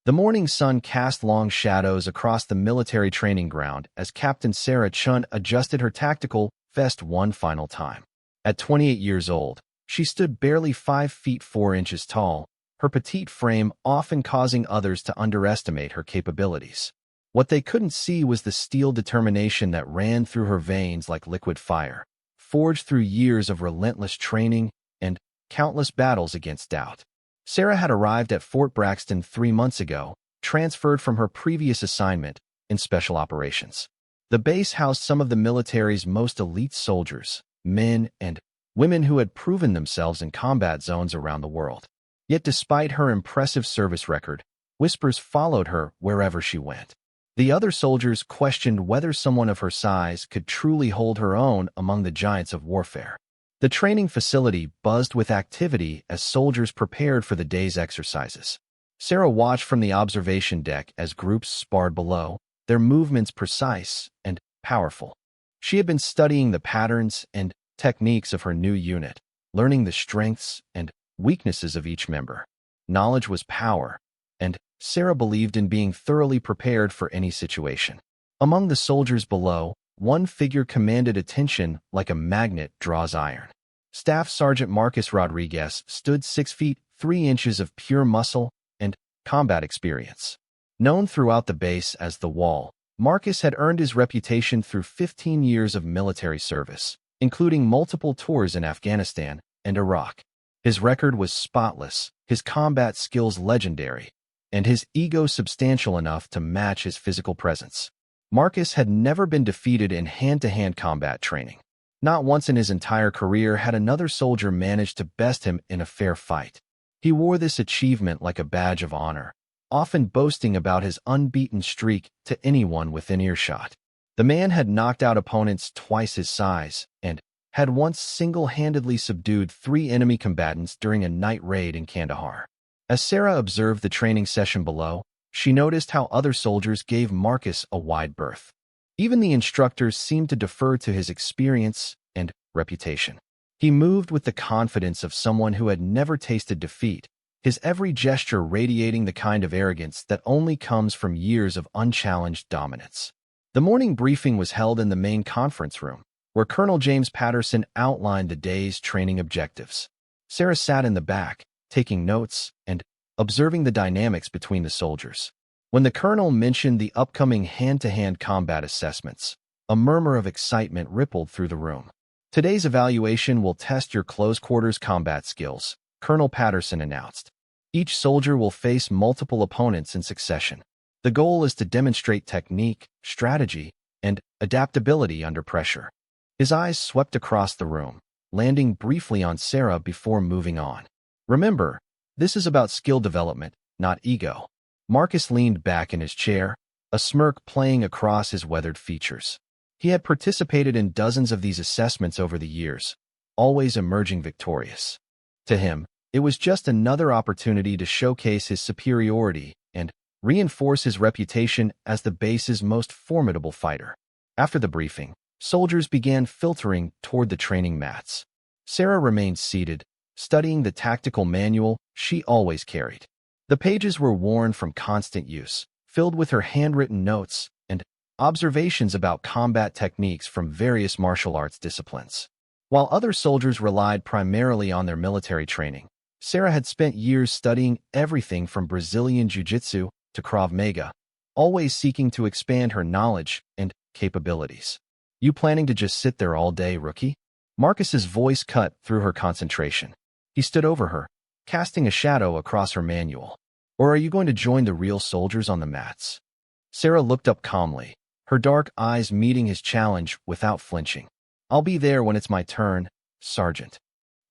The morning sun cast long shadows across the military training ground as Captain Sarah Chun adjusted her tactical vest one final time. At 28 years old, she stood barely 5 feet 4 inches tall, her petite frame often causing others to underestimate her capabilities. What they couldn't see was the steel determination that ran through her veins like liquid fire, forged through years of relentless training and countless battles against doubt. Sarah had arrived at Fort Braxton 3 months ago, transferred from her previous assignment in Special Operations. The base housed some of the military's most elite soldiers, men and women who had proven themselves in combat zones around the world. Yet despite her impressive service record, whispers followed her wherever she went. The other soldiers questioned whether someone of her size could truly hold her own among the giants of warfare. The training facility buzzed with activity as soldiers prepared for the day's exercises. Sarah watched from the observation deck as groups sparred below, their movements precise and powerful. She had been studying the patterns and techniques of her new unit, learning the strengths and weaknesses of each member. Knowledge was power, and Sarah believed in being thoroughly prepared for any situation. Among the soldiers below, one figure commanded attention like a magnet draws iron. Staff Sergeant Marcus Rodriguez stood 6 feet 3 inches of pure muscle and combat experience. Known throughout the base as the Wall, Marcus had earned his reputation through 15 years of military service, including multiple tours in Afghanistan and Iraq. His record was spotless, his combat skills legendary, and his ego substantial enough to match his physical presence. Marcus had never been defeated in hand-to-hand combat training. Not once in his entire career had another soldier managed to best him in a fair fight. He wore this achievement like a badge of honor, often boasting about his unbeaten streak to anyone within earshot. The man had knocked out opponents twice his size and had once single-handedly subdued 3 enemy combatants during a night raid in Kandahar. As Sarah observed the training session below, she noticed how other soldiers gave Marcus a wide berth. Even the instructors seemed to defer to his experience and reputation. He moved with the confidence of someone who had never tasted defeat, his every gesture radiating the kind of arrogance that only comes from years of unchallenged dominance. The morning briefing was held in the main conference room, where Colonel James Patterson outlined the day's training objectives. Sarah sat in the back, taking notes and observing the dynamics between the soldiers. When the colonel mentioned the upcoming hand-to-hand combat assessments, a murmur of excitement rippled through the room. Today's evaluation will test your close-quarters combat skills, Colonel Patterson announced. Each soldier will face multiple opponents in succession. The goal is to demonstrate technique, strategy, and adaptability under pressure. His eyes swept across the room, landing briefly on Sarah before moving on. Remember, this is about skill development, not ego. Marcus leaned back in his chair, a smirk playing across his weathered features. He had participated in dozens of these assessments over the years, always emerging victorious. To him, it was just another opportunity to showcase his superiority and reinforce his reputation as the base's most formidable fighter. After the briefing, soldiers began filtering toward the training mats. Sarah remained seated, studying the tactical manual she always carried. The pages were worn from constant use, filled with her handwritten notes and observations about combat techniques from various martial arts disciplines. While other soldiers relied primarily on their military training, Sarah had spent years studying everything from Brazilian Jiu-Jitsu to Krav Maga, always seeking to expand her knowledge and capabilities. "You planning to just sit there all day, rookie?" Marcus's voice cut through her concentration. He stood over her, casting a shadow across her manual. "Or are you going to join the real soldiers on the mats?" Sarah looked up calmly, her dark eyes meeting his challenge without flinching. "I'll be there when it's my turn, Sergeant."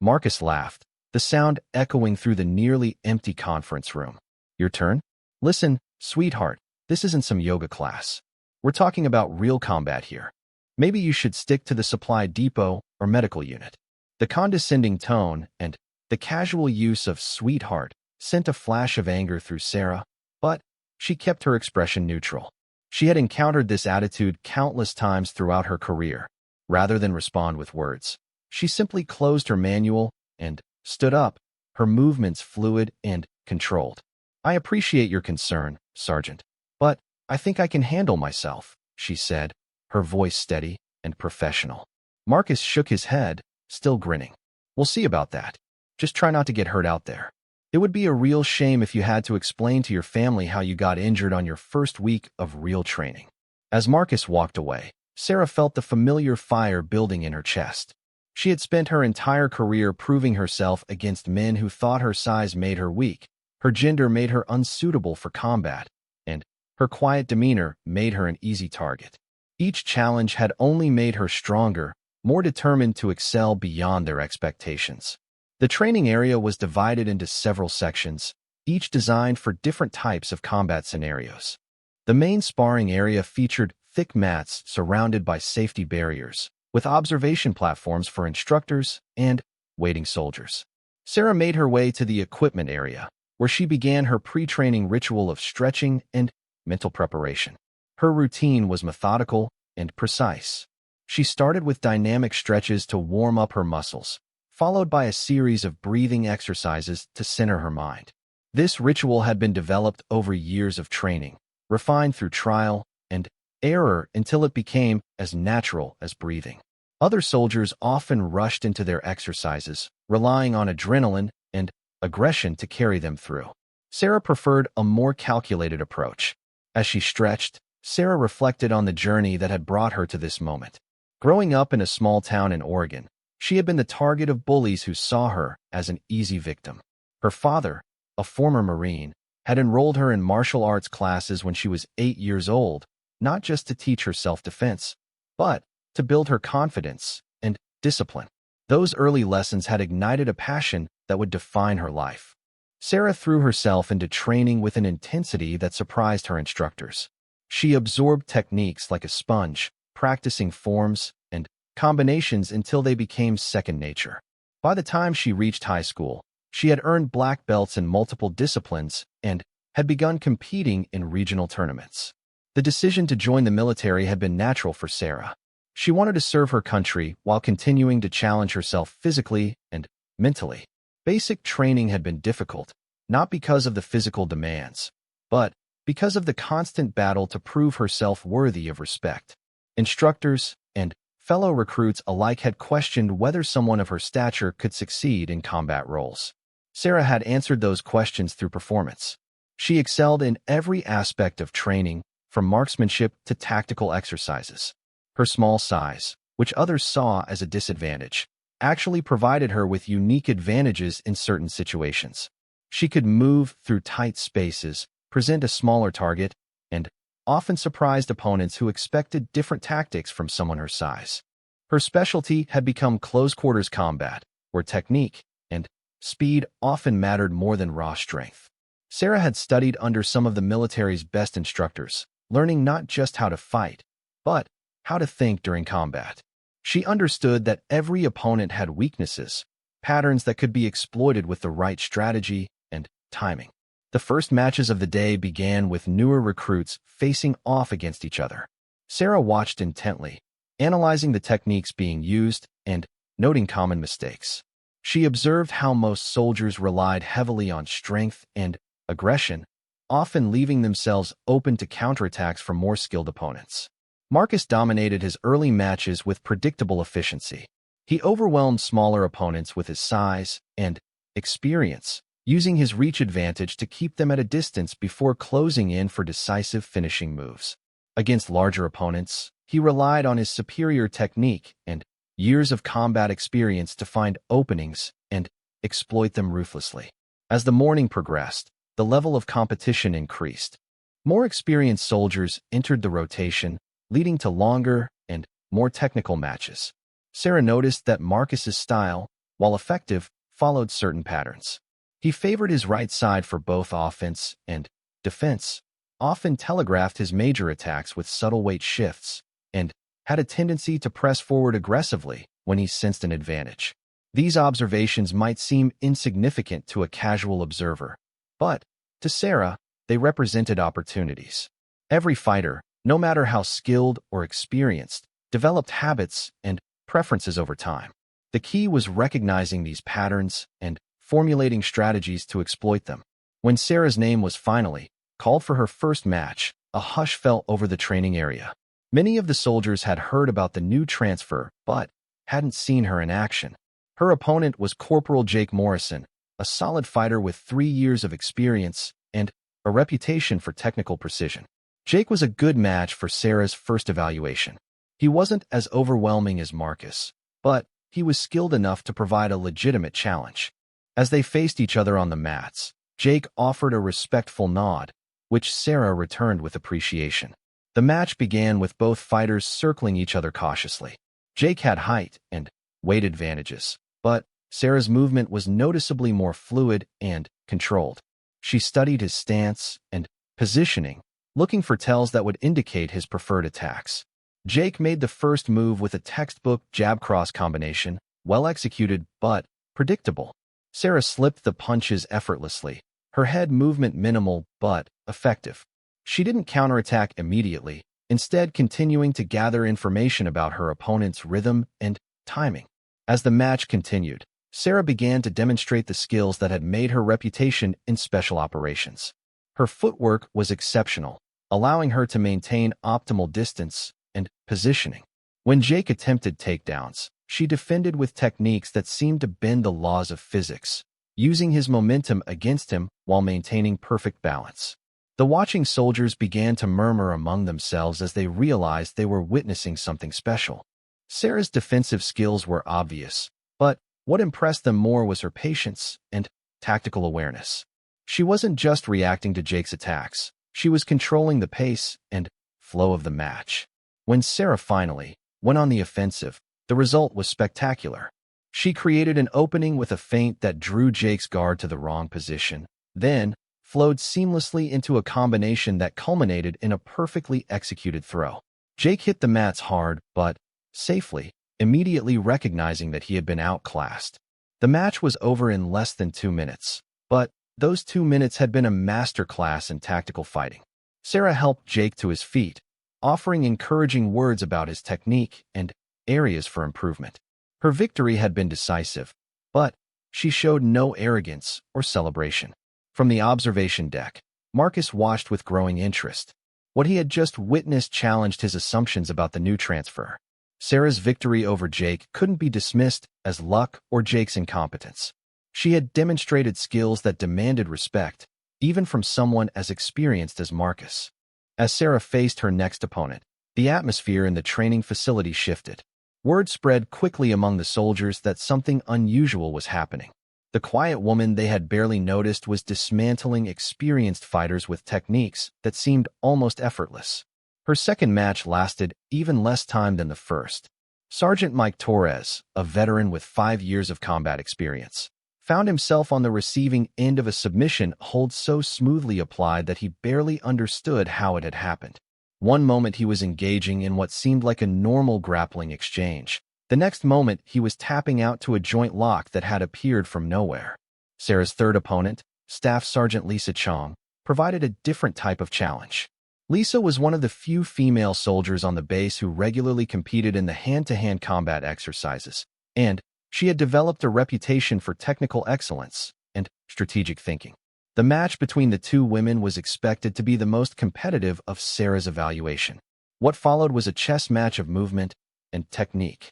Marcus laughed, the sound echoing through the nearly empty conference room. "Your turn? Listen, sweetheart, this isn't some yoga class. We're talking about real combat here. Maybe you should stick to the supply depot or medical unit." The condescending tone and the casual use of "sweetheart" sent a flash of anger through Sarah, but she kept her expression neutral. She had encountered this attitude countless times throughout her career. Rather than respond with words, she simply closed her manual and stood up, her movements fluid and controlled. I appreciate your concern, Sergeant, but I think I can handle myself, she said, her voice steady and professional. Marcus shook his head, still grinning. We'll see about that. Just try not to get hurt out there. It would be a real shame if you had to explain to your family how you got injured on your first week of real training. As Marcus walked away, Sarah felt the familiar fire building in her chest. She had spent her entire career proving herself against men who thought her size made her weak, her gender made her unsuitable for combat, and her quiet demeanor made her an easy target. Each challenge had only made her stronger, more determined to excel beyond their expectations. The training area was divided into several sections, each designed for different types of combat scenarios. The main sparring area featured thick mats surrounded by safety barriers, with observation platforms for instructors and waiting soldiers. Sarah made her way to the equipment area, where she began her pre-training ritual of stretching and mental preparation. Her routine was methodical and precise. She started with dynamic stretches to warm up her muscles, followed by a series of breathing exercises to center her mind. This ritual had been developed over years of training, refined through trial and error until it became as natural as breathing. Other soldiers often rushed into their exercises, relying on adrenaline and aggression to carry them through. Sarah preferred a more calculated approach. As she stretched, Sarah reflected on the journey that had brought her to this moment. Growing up in a small town in Oregon, she had been the target of bullies who saw her as an easy victim. Her father, a former Marine, had enrolled her in martial arts classes when she was 8 years old, not just to teach her self-defense, but to build her confidence and discipline. Those early lessons had ignited a passion that would define her life. Sarah threw herself into training with an intensity that surprised her instructors. She absorbed techniques like a sponge, practicing forms and combinations until they became second nature. By the time she reached high school, she had earned black belts in multiple disciplines and had begun competing in regional tournaments. The decision to join the military had been natural for Sarah. She wanted to serve her country while continuing to challenge herself physically and mentally. Basic training had been difficult, not because of the physical demands, but because of the constant battle to prove herself worthy of respect. Instructors and fellow recruits alike had questioned whether someone of her stature could succeed in combat roles. Sarah had answered those questions through performance. She excelled in every aspect of training, from marksmanship to tactical exercises. Her small size, which others saw as a disadvantage, actually provided her with unique advantages in certain situations. She could move through tight spaces, present a smaller target, and often surprised opponents who expected different tactics from someone her size. Her specialty had become close-quarters combat, where technique and speed often mattered more than raw strength. Sarah had studied under some of the military's best instructors, learning not just how to fight, but how to think during combat. She understood that every opponent had weaknesses, patterns that could be exploited with the right strategy and timing. The first matches of the day began with newer recruits facing off against each other. Sarah watched intently, analyzing the techniques being used and noting common mistakes. She observed how most soldiers relied heavily on strength and aggression, often leaving themselves open to counterattacks from more skilled opponents. Marcus dominated his early matches with predictable efficiency. He overwhelmed smaller opponents with his size and experience, using his reach advantage to keep them at a distance before closing in for decisive finishing moves. Against larger opponents, he relied on his superior technique and years of combat experience to find openings and exploit them ruthlessly. As the morning progressed, the level of competition increased. More experienced soldiers entered the rotation, leading to longer and more technical matches. Sarah noticed that Marcus's style, while effective, followed certain patterns. He favored his right side for both offense and defense, often telegraphed his major attacks with subtle weight shifts, and had a tendency to press forward aggressively when he sensed an advantage. These observations might seem insignificant to a casual observer, but to Sarah, they represented opportunities. Every fighter, no matter how skilled or experienced, developed habits and preferences over time. The key was recognizing these patterns and formulating strategies to exploit them. When Sarah's name was finally called for her first match, a hush fell over the training area. Many of the soldiers had heard about the new transfer, but hadn't seen her in action. Her opponent was Corporal Jake Morrison, a solid fighter with 3 years of experience and a reputation for technical precision. Jake was a good match for Sarah's first evaluation. He wasn't as overwhelming as Marcus, but he was skilled enough to provide a legitimate challenge. As they faced each other on the mats, Jake offered a respectful nod, which Sarah returned with appreciation. The match began with both fighters circling each other cautiously. Jake had height and weight advantages, but Sarah's movement was noticeably more fluid and controlled. She studied his stance and positioning, looking for tells that would indicate his preferred attacks. Jake made the first move with a textbook jab-cross combination, well executed but predictable. Sarah slipped the punches effortlessly, her head movement minimal but effective. She didn't counterattack immediately, instead continuing to gather information about her opponent's rhythm and timing. As the match continued, Sarah began to demonstrate the skills that had made her reputation in special operations. Her footwork was exceptional, allowing her to maintain optimal distance and positioning. When Jake attempted takedowns, she defended with techniques that seemed to bend the laws of physics, using his momentum against him while maintaining perfect balance. The watching soldiers began to murmur among themselves as they realized they were witnessing something special. Sarah's defensive skills were obvious, but what impressed them more was her patience and tactical awareness. She wasn't just reacting to Jake's attacks, she was controlling the pace and flow of the match. When Sarah finally went on the offensive, the result was spectacular. She created an opening with a feint that drew Jake's guard to the wrong position, then flowed seamlessly into a combination that culminated in a perfectly executed throw. Jake hit the mats hard, but safely, immediately recognizing that he had been outclassed. The match was over in less than 2 minutes, but those 2 minutes had been a masterclass in tactical fighting. Sarah helped Jake to his feet, offering encouraging words about his technique and areas for improvement. Her victory had been decisive, but she showed no arrogance or celebration. From the observation deck, Marcus watched with growing interest. What he had just witnessed challenged his assumptions about the new transfer. Sarah's victory over Jake couldn't be dismissed as luck or Jake's incompetence. She had demonstrated skills that demanded respect, even from someone as experienced as Marcus. As Sarah faced her next opponent, the atmosphere in the training facility shifted. Word spread quickly among the soldiers that something unusual was happening. The quiet woman they had barely noticed was dismantling experienced fighters with techniques that seemed almost effortless. Her second match lasted even less time than the first. Sergeant Mike Torres, a veteran with 5 years of combat experience, found himself on the receiving end of a submission hold so smoothly applied that he barely understood how it had happened. One moment he was engaging in what seemed like a normal grappling exchange. The next moment, he was tapping out to a joint lock that had appeared from nowhere. Sarah's third opponent, Staff Sergeant Lisa Chong, provided a different type of challenge. Lisa was one of the few female soldiers on the base who regularly competed in the hand-to-hand combat exercises, and she had developed a reputation for technical excellence and strategic thinking. The match between the two women was expected to be the most competitive of Sarah's evaluation. What followed was a chess match of movement and technique.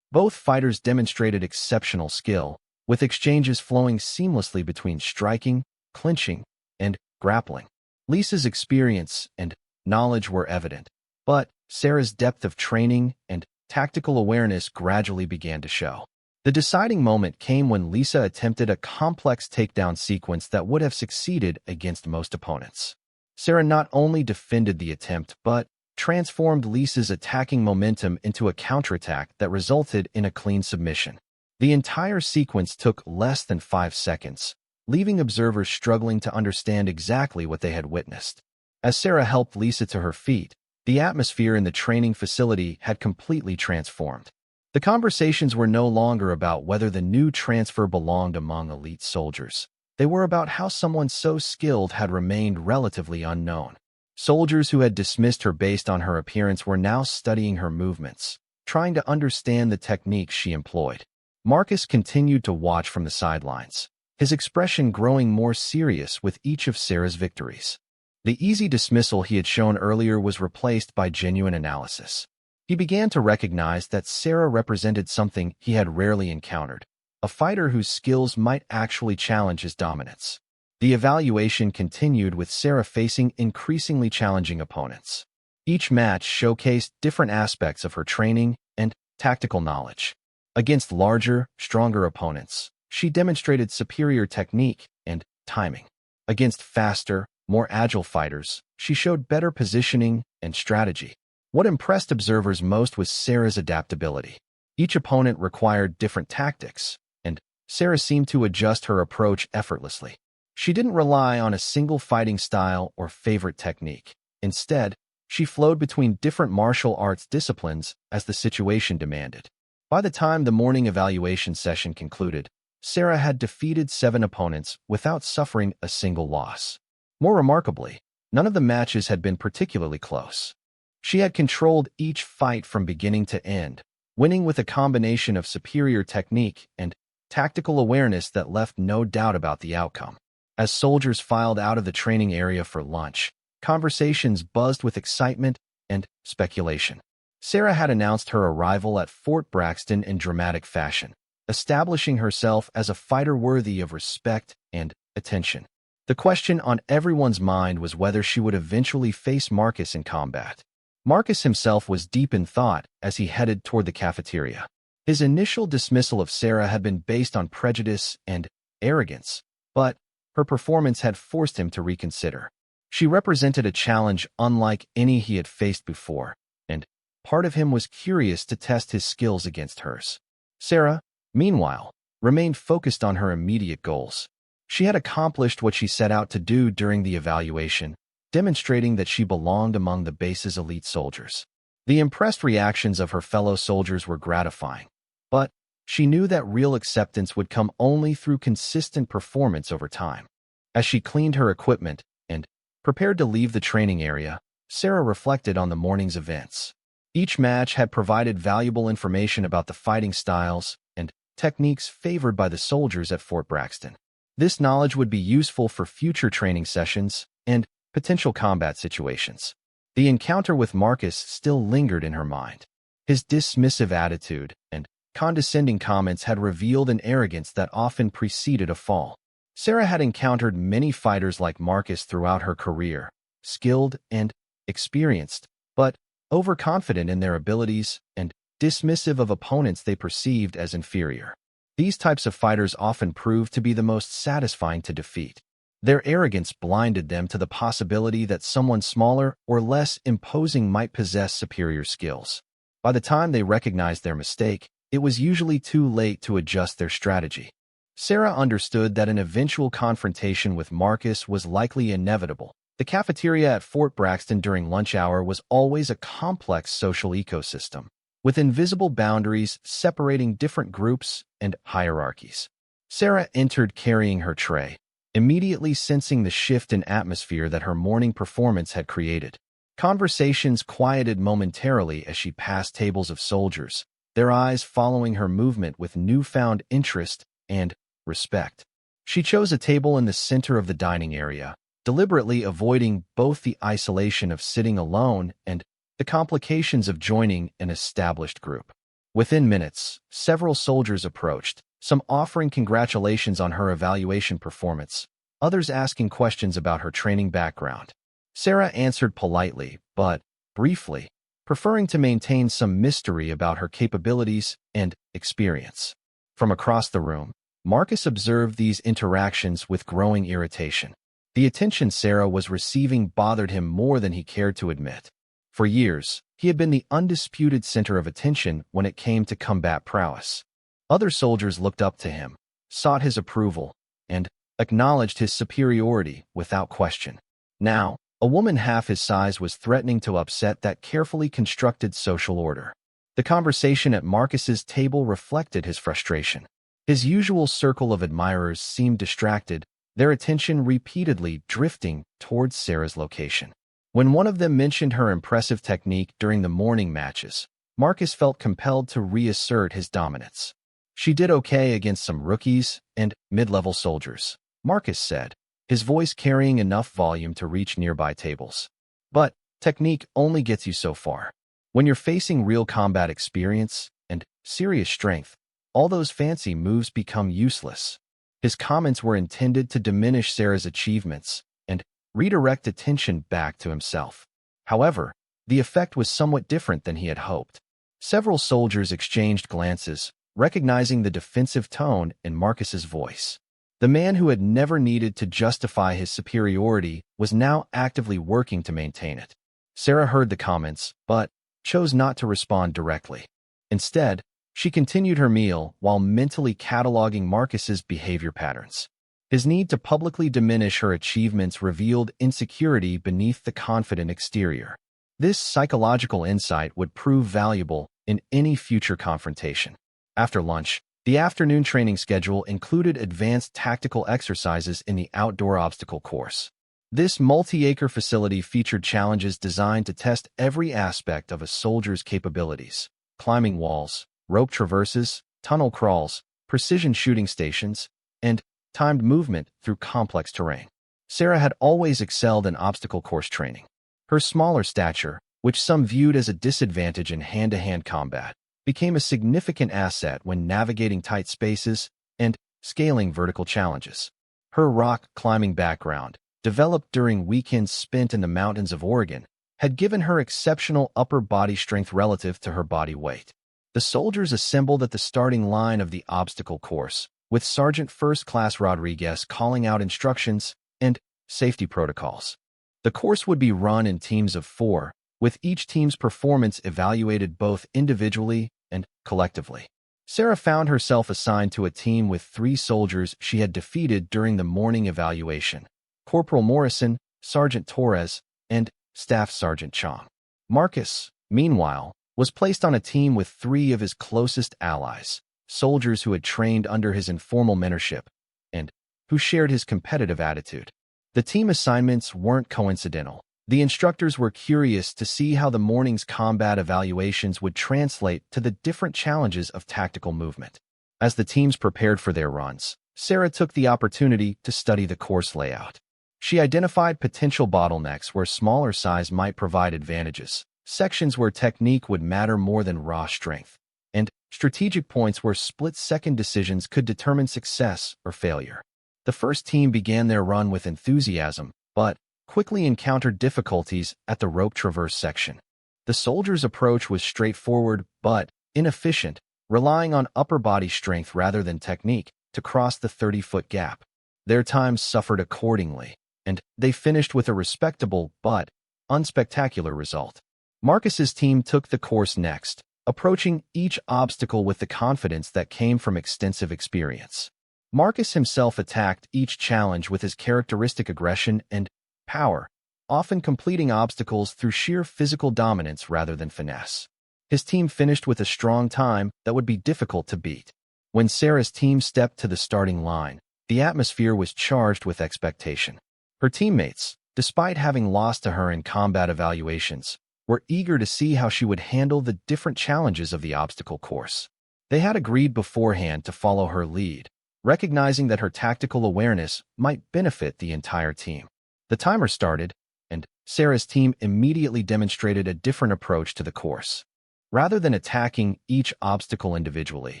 Both fighters demonstrated exceptional skill, with exchanges flowing seamlessly between striking, clinching, and grappling. Lisa's experience and knowledge were evident, but Sarah's depth of training and tactical awareness gradually began to show. The deciding moment came when Lisa attempted a complex takedown sequence that would have succeeded against most opponents. Sarah not only defended the attempt, but transformed Lisa's attacking momentum into a counterattack that resulted in a clean submission. The entire sequence took less than 5 seconds, leaving observers struggling to understand exactly what they had witnessed. As Sarah helped Lisa to her feet, the atmosphere in the training facility had completely transformed. The conversations were no longer about whether the new transfer belonged among elite soldiers. They were about how someone so skilled had remained relatively unknown. Soldiers who had dismissed her based on her appearance were now studying her movements, trying to understand the techniques she employed. Marcus continued to watch from the sidelines, his expression growing more serious with each of Sarah's victories. The easy dismissal he had shown earlier was replaced by genuine analysis. He began to recognize that Sarah represented something he had rarely encountered, a fighter whose skills might actually challenge his dominance. The evaluation continued with Sarah facing increasingly challenging opponents. Each match showcased different aspects of her training and tactical knowledge. Against larger, stronger opponents, she demonstrated superior technique and timing. Against faster, more agile fighters, she showed better positioning and strategy. What impressed observers most was Sarah's adaptability. Each opponent required different tactics, and Sarah seemed to adjust her approach effortlessly. She didn't rely on a single fighting style or favorite technique. Instead, she flowed between different martial arts disciplines as the situation demanded. By the time the morning evaluation session concluded, Sarah had defeated 7 opponents without suffering a single loss. More remarkably, none of the matches had been particularly close. She had controlled each fight from beginning to end, winning with a combination of superior technique and tactical awareness that left no doubt about the outcome. As soldiers filed out of the training area for lunch, conversations buzzed with excitement and speculation. Sarah had announced her arrival at Fort Braxton in dramatic fashion, establishing herself as a fighter worthy of respect and attention. The question on everyone's mind was whether she would eventually face Marcus in combat. Marcus himself was deep in thought as he headed toward the cafeteria. His initial dismissal of Sarah had been based on prejudice and arrogance, but her performance had forced him to reconsider. She represented a challenge unlike any he had faced before, and part of him was curious to test his skills against hers. Sarah, meanwhile, remained focused on her immediate goals. She had accomplished what she set out to do during the evaluation, demonstrating that she belonged among the base's elite soldiers. The impressed reactions of her fellow soldiers were gratifying, but she knew that real acceptance would come only through consistent performance over time. As she cleaned her equipment and prepared to leave the training area, Sarah reflected on the morning's events. Each match had provided valuable information about the fighting styles and techniques favored by the soldiers at Fort Braxton. This knowledge would be useful for future training sessions and potential combat situations. The encounter with Marcus still lingered in her mind. His dismissive attitude and condescending comments had revealed an arrogance that often preceded a fall. Sarah had encountered many fighters like Marcus throughout her career, skilled and experienced, but overconfident in their abilities and dismissive of opponents they perceived as inferior. These types of fighters often proved to be the most satisfying to defeat. Their arrogance blinded them to the possibility that someone smaller or less imposing might possess superior skills. By the time they recognized their mistake, it was usually too late to adjust their strategy. Sarah understood that an eventual confrontation with Marcus was likely inevitable. The cafeteria at Fort Braxton during lunch hour was always a complex social ecosystem, with invisible boundaries separating different groups and hierarchies. Sarah entered carrying her tray, immediately sensing the shift in atmosphere that her morning performance had created. Conversations quieted momentarily as she passed tables of soldiers, their eyes following her movement with newfound interest and respect. She chose a table in the center of the dining area, deliberately avoiding both the isolation of sitting alone and the complications of joining an established group. Within minutes, several soldiers approached, some offering congratulations on her evaluation performance, others asking questions about her training background. Sarah answered politely, but briefly, preferring to maintain some mystery about her capabilities and experience. From across the room, Marcus observed these interactions with growing irritation. The attention Sarah was receiving bothered him more than he cared to admit. For years, he had been the undisputed center of attention when it came to combat prowess. Other soldiers looked up to him, sought his approval, and acknowledged his superiority without question. Now, a woman half his size was threatening to upset that carefully constructed social order. The conversation at Marcus's table reflected his frustration. His usual circle of admirers seemed distracted, their attention repeatedly drifting towards Sarah's location. When one of them mentioned her impressive technique during the morning matches, Marcus felt compelled to reassert his dominance. She did okay against some rookies and mid-level soldiers, Marcus said, his voice carrying enough volume to reach nearby tables. But technique only gets you so far. When you're facing real combat experience and serious strength, all those fancy moves become useless. His comments were intended to diminish Sarah's achievements and redirect attention back to himself. However, the effect was somewhat different than he had hoped. Several soldiers exchanged glances, recognizing the defensive tone in Marcus's voice. The man who had never needed to justify his superiority was now actively working to maintain it. Sarah heard the comments, but chose not to respond directly. Instead, she continued her meal while mentally cataloging Marcus's behavior patterns. His need to publicly diminish her achievements revealed insecurity beneath the confident exterior. This psychological insight would prove valuable in any future confrontation. After lunch, the afternoon training schedule included advanced tactical exercises in the outdoor obstacle course. This multi-acre facility featured challenges designed to test every aspect of a soldier's capabilities: climbing walls, rope traverses, tunnel crawls, precision shooting stations, and timed movement through complex terrain. Sarah had always excelled in obstacle course training. Her smaller stature, which some viewed as a disadvantage in hand-to-hand combat, became a significant asset when navigating tight spaces and scaling vertical challenges. Her rock climbing background, developed during weekends spent in the mountains of Oregon, had given her exceptional upper body strength relative to her body weight. The soldiers assembled at the starting line of the obstacle course, with Sergeant First Class Rodriguez calling out instructions and safety protocols. The course would be run in teams of 4, with each team's performance evaluated both individually and collectively. Sarah found herself assigned to a team with 3 soldiers she had defeated during the morning evaluation: Corporal Morrison, Sergeant Torres, and Staff Sergeant Chong. Marcus, meanwhile, was placed on a team with 3 of his closest allies, soldiers who had trained under his informal mentorship and who shared his competitive attitude. The team assignments weren't coincidental. The instructors were curious to see how the morning's combat evaluations would translate to the different challenges of tactical movement. As the teams prepared for their runs, Sarah took the opportunity to study the course layout. She identified potential bottlenecks where smaller size might provide advantages, sections where technique would matter more than raw strength, and strategic points where split-second decisions could determine success or failure. The first team began their run with enthusiasm, but quickly encountered difficulties at the rope traverse section. The soldiers' approach was straightforward but inefficient, relying on upper body strength rather than technique to cross the 30-foot gap. Their times suffered accordingly, and they finished with a respectable but unspectacular result. Marcus's team took the course next, approaching each obstacle with the confidence that came from extensive experience. Marcus himself attacked each challenge with his characteristic aggression and power, often completing obstacles through sheer physical dominance rather than finesse. His team finished with a strong time that would be difficult to beat. When Sarah's team stepped to the starting line, the atmosphere was charged with expectation. Her teammates, despite having lost to her in combat evaluations, were eager to see how she would handle the different challenges of the obstacle course. They had agreed beforehand to follow her lead, recognizing that her tactical awareness might benefit the entire team. The timer started, and Sarah's team immediately demonstrated a different approach to the course. Rather than attacking each obstacle individually,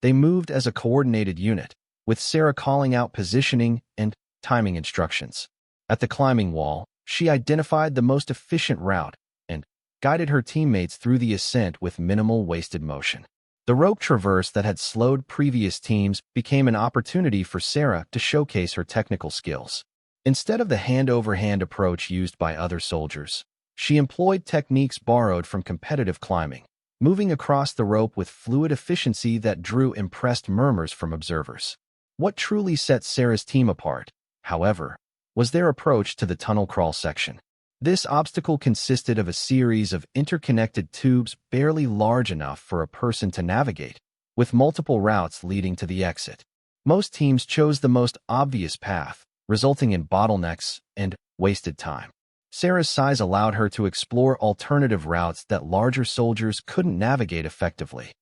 they moved as a coordinated unit, with Sarah calling out positioning and timing instructions. At the climbing wall, she identified the most efficient route and guided her teammates through the ascent with minimal wasted motion. The rope traverse that had slowed previous teams became an opportunity for Sarah to showcase her technical skills. Instead of the hand-over-hand approach used by other soldiers, she employed techniques borrowed from competitive climbing, moving across the rope with fluid efficiency that drew impressed murmurs from observers. What truly set Sarah's team apart, however, was their approach to the tunnel crawl section. This obstacle consisted of a series of interconnected tubes barely large enough for a person to navigate, with multiple routes leading to the exit. Most teams chose the most obvious path, resulting in bottlenecks and wasted time. Sarah's size allowed her to explore alternative routes that larger soldiers couldn't navigate effectively.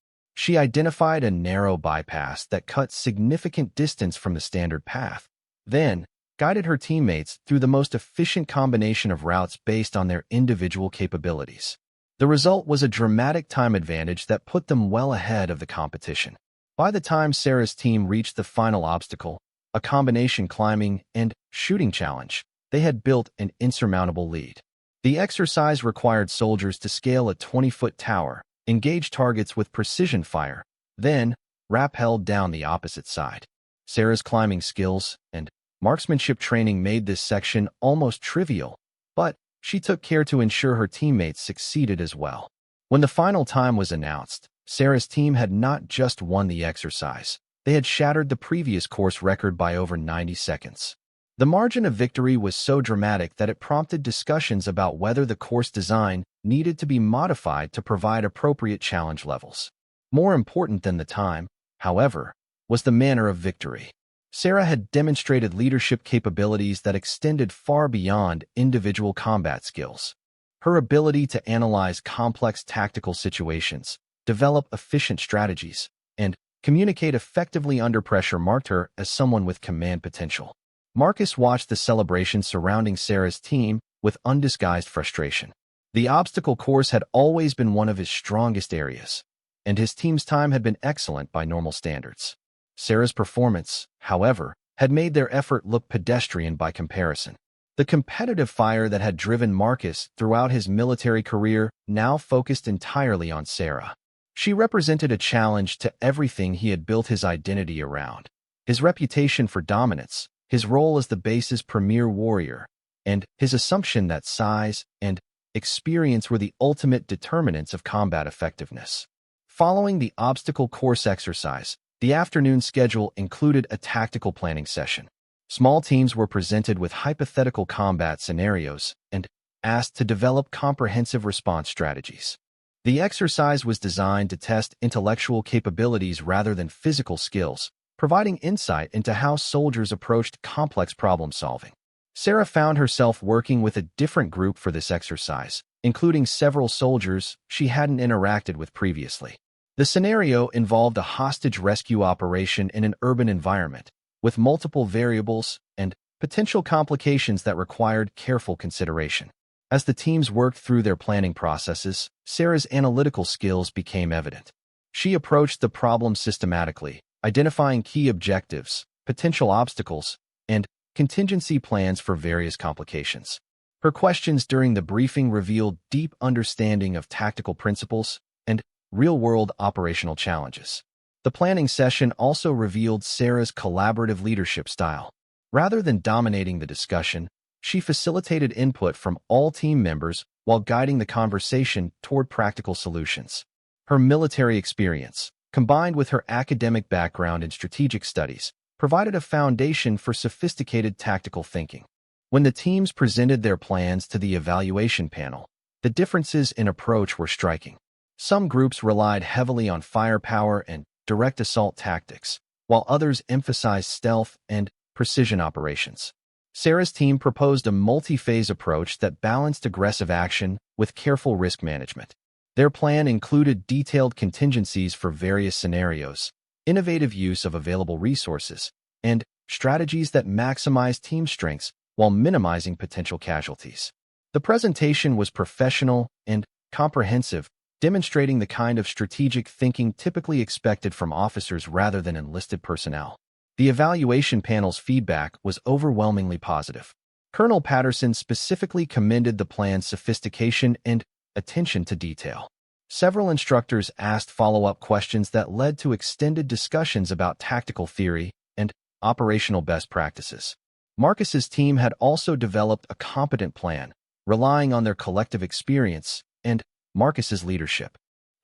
She identified a narrow bypass that cut significant distance from the standard path, then guided her teammates through the most efficient combination of routes based on their individual capabilities. The result was a dramatic time advantage that put them well ahead of the competition. By the time Sarah's team reached the final obstacle, a combination climbing and shooting challenge, they had built an insurmountable lead. The exercise required soldiers to scale a 20-foot tower, engage targets with precision fire, then rappel down the opposite side. Sarah's climbing skills and marksmanship training made this section almost trivial, but she took care to ensure her teammates succeeded as well. When the final time was announced, Sarah's team had not just won the exercise, they had shattered the previous course record by over 90 seconds. The margin of victory was so dramatic that it prompted discussions about whether the course design needed to be modified to provide appropriate challenge levels. More important than the time, however, was the manner of victory. Sarah had demonstrated leadership capabilities that extended far beyond individual combat skills. Her ability to analyze complex tactical situations, develop efficient strategies, and communicate effectively under pressure marked her as someone with command potential. Marcus watched the celebration surrounding Sarah's team with undisguised frustration. The obstacle course had always been one of his strongest areas, and his team's time had been excellent by normal standards. Sarah's performance, however, had made their effort look pedestrian by comparison. The competitive fire that had driven Marcus throughout his military career now focused entirely on Sarah. She represented a challenge to everything he had built his identity around: his reputation for dominance, his role as the base's premier warrior, and his assumption that size and experience were the ultimate determinants of combat effectiveness. Following the obstacle course exercise, the afternoon schedule included a tactical planning session. Small teams were presented with hypothetical combat scenarios and asked to develop comprehensive response strategies. The exercise was designed to test intellectual capabilities rather than physical skills, providing insight into how soldiers approached complex problem-solving. Sarah found herself working with a different group for this exercise, including several soldiers she hadn't interacted with previously. The scenario involved a hostage rescue operation in an urban environment, with multiple variables and potential complications that required careful consideration. As the teams worked through their planning processes, Sarah's analytical skills became evident. She approached the problem systematically, identifying key objectives, potential obstacles, and contingency plans for various complications. Her questions during the briefing revealed deep understanding of tactical principles and real-world operational challenges. The planning session also revealed Sarah's collaborative leadership style. Rather than dominating the discussion, she facilitated input from all team members while guiding the conversation toward practical solutions. Her military experience, combined with her academic background in strategic studies, provided a foundation for sophisticated tactical thinking. When the teams presented their plans to the evaluation panel, the differences in approach were striking. Some groups relied heavily on firepower and direct assault tactics, while others emphasized stealth and precision operations. Sarah's team proposed a multi-phase approach that balanced aggressive action with careful risk management. Their plan included detailed contingencies for various scenarios, innovative use of available resources, and strategies that maximize team strengths while minimizing potential casualties. The presentation was professional and comprehensive, demonstrating the kind of strategic thinking typically expected from officers rather than enlisted personnel. The evaluation panel's feedback was overwhelmingly positive. Colonel Patterson specifically commended the plan's sophistication and attention to detail. Several instructors asked follow-up questions that led to extended discussions about tactical theory and operational best practices. Marcus's team had also developed a competent plan, relying on their collective experience and Marcus's leadership.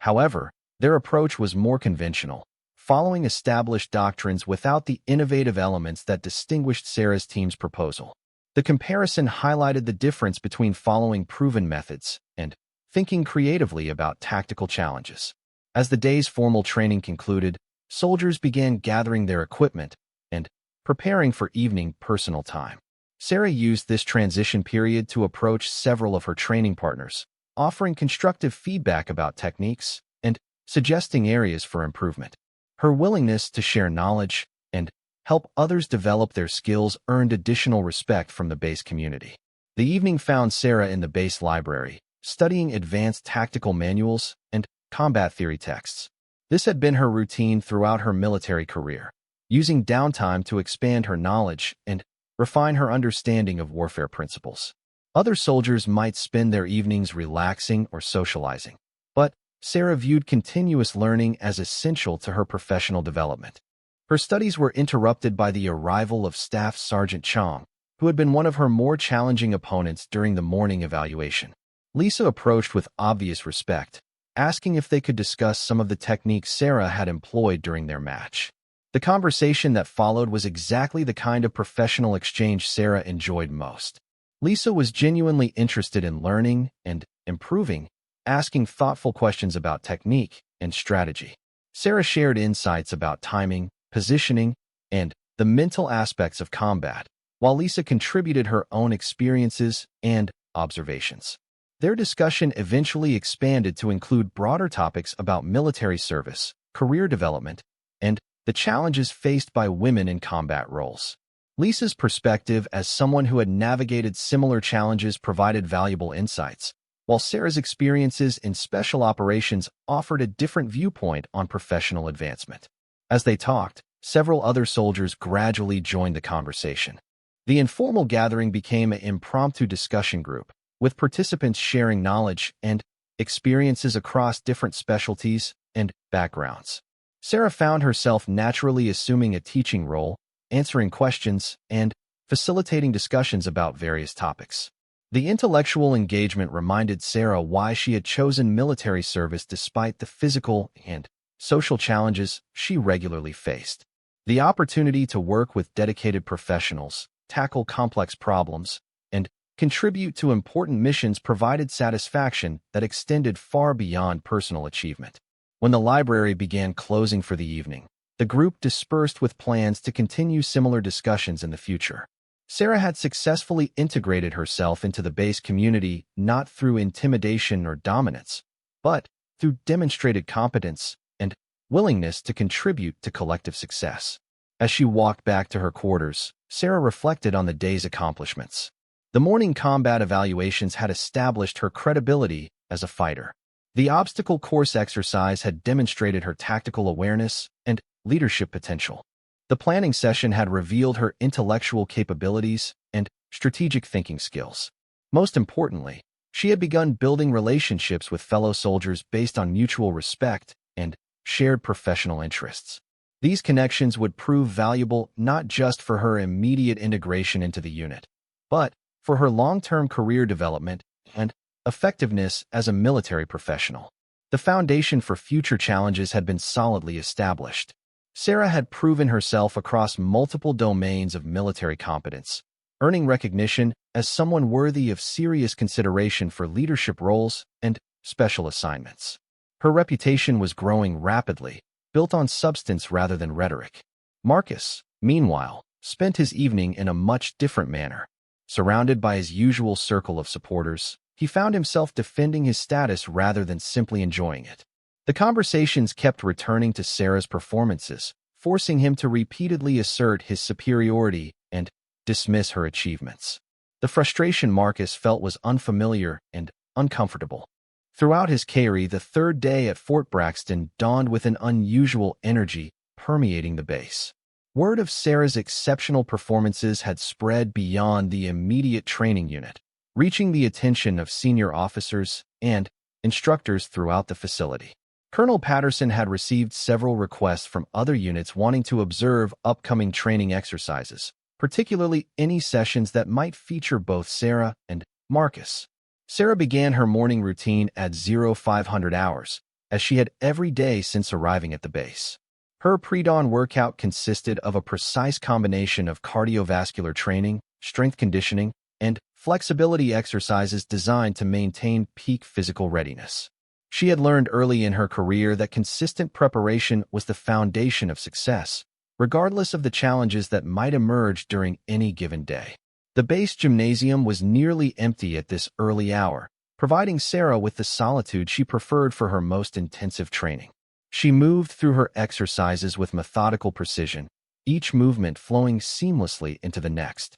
However, their approach was more conventional, following established doctrines without the innovative elements that distinguished Sarah's team's proposal. The comparison highlighted the difference between following proven methods and thinking creatively about tactical challenges. As the day's formal training concluded, soldiers began gathering their equipment and preparing for evening personal time. Sarah used this transition period to approach several of her training partners, offering constructive feedback about techniques and suggesting areas for improvement. Her willingness to share knowledge and help others develop their skills earned additional respect from the base community. The evening found Sarah in the base library, studying advanced tactical manuals and combat theory texts. This had been her routine throughout her military career, using downtime to expand her knowledge and refine her understanding of warfare principles. Other soldiers might spend their evenings relaxing or socializing, but Sarah viewed continuous learning as essential to her professional development. Her studies were interrupted by the arrival of Staff Sergeant Chong, who had been one of her more challenging opponents during the morning evaluation. Lisa approached with obvious respect, asking if they could discuss some of the techniques Sarah had employed during their match. The conversation that followed was exactly the kind of professional exchange Sarah enjoyed most. Lisa was genuinely interested in learning and improving, asking thoughtful questions about technique and strategy. Sarah shared insights about timing, positioning, and the mental aspects of combat, while Lisa contributed her own experiences and observations. Their discussion eventually expanded to include broader topics about military service, career development, and the challenges faced by women in combat roles. Lisa's perspective as someone who had navigated similar challenges provided valuable insights, while Sarah's experiences in special operations offered a different viewpoint on professional advancement. As they talked, several other soldiers gradually joined the conversation. The informal gathering became an impromptu discussion group, with participants sharing knowledge and experiences across different specialties and backgrounds. Sarah found herself naturally assuming a teaching role, answering questions, and facilitating discussions about various topics. The intellectual engagement reminded Sarah why she had chosen military service despite the physical and social challenges she regularly faced. The opportunity to work with dedicated professionals, tackle complex problems, and contribute to important missions provided satisfaction that extended far beyond personal achievement. When the library began closing for the evening, the group dispersed with plans to continue similar discussions in the future. Sarah had successfully integrated herself into the base community not through intimidation or dominance, but through demonstrated competence and willingness to contribute to collective success. As she walked back to her quarters, Sarah reflected on the day's accomplishments. The morning combat evaluations had established her credibility as a fighter. The obstacle course exercise had demonstrated her tactical awareness and leadership potential. The planning session had revealed her intellectual capabilities and strategic thinking skills. Most importantly, she had begun building relationships with fellow soldiers based on mutual respect and shared professional interests. These connections would prove valuable not just for her immediate integration into the unit, but for her long-term career development and effectiveness as a military professional. The foundation for future challenges had been solidly established. Sarah had proven herself across multiple domains of military competence, earning recognition as someone worthy of serious consideration for leadership roles and special assignments. Her reputation was growing rapidly, built on substance rather than rhetoric. Marcus, meanwhile, spent his evening in a much different manner. Surrounded by his usual circle of supporters, he found himself defending his status rather than simply enjoying it. The conversations kept returning to Sarah's performances, forcing him to repeatedly assert his superiority and dismiss her achievements. The frustration Marcus felt was unfamiliar and uncomfortable. Throughout his carry, the third day at Fort Braxton dawned with an unusual energy permeating the base. Word of Sarah's exceptional performances had spread beyond the immediate training unit, reaching the attention of senior officers and instructors throughout the facility. Colonel Patterson had received several requests from other units wanting to observe upcoming training exercises, particularly any sessions that might feature both Sarah and Marcus. Sarah began her morning routine at 0500 hours, as she had every day since arriving at the base. Her pre-dawn workout consisted of a precise combination of cardiovascular training, strength conditioning, and flexibility exercises designed to maintain peak physical readiness. She had learned early in her career that consistent preparation was the foundation of success, regardless of the challenges that might emerge during any given day. The base gymnasium was nearly empty at this early hour, providing Sarah with the solitude she preferred for her most intensive training. She moved through her exercises with methodical precision, each movement flowing seamlessly into the next.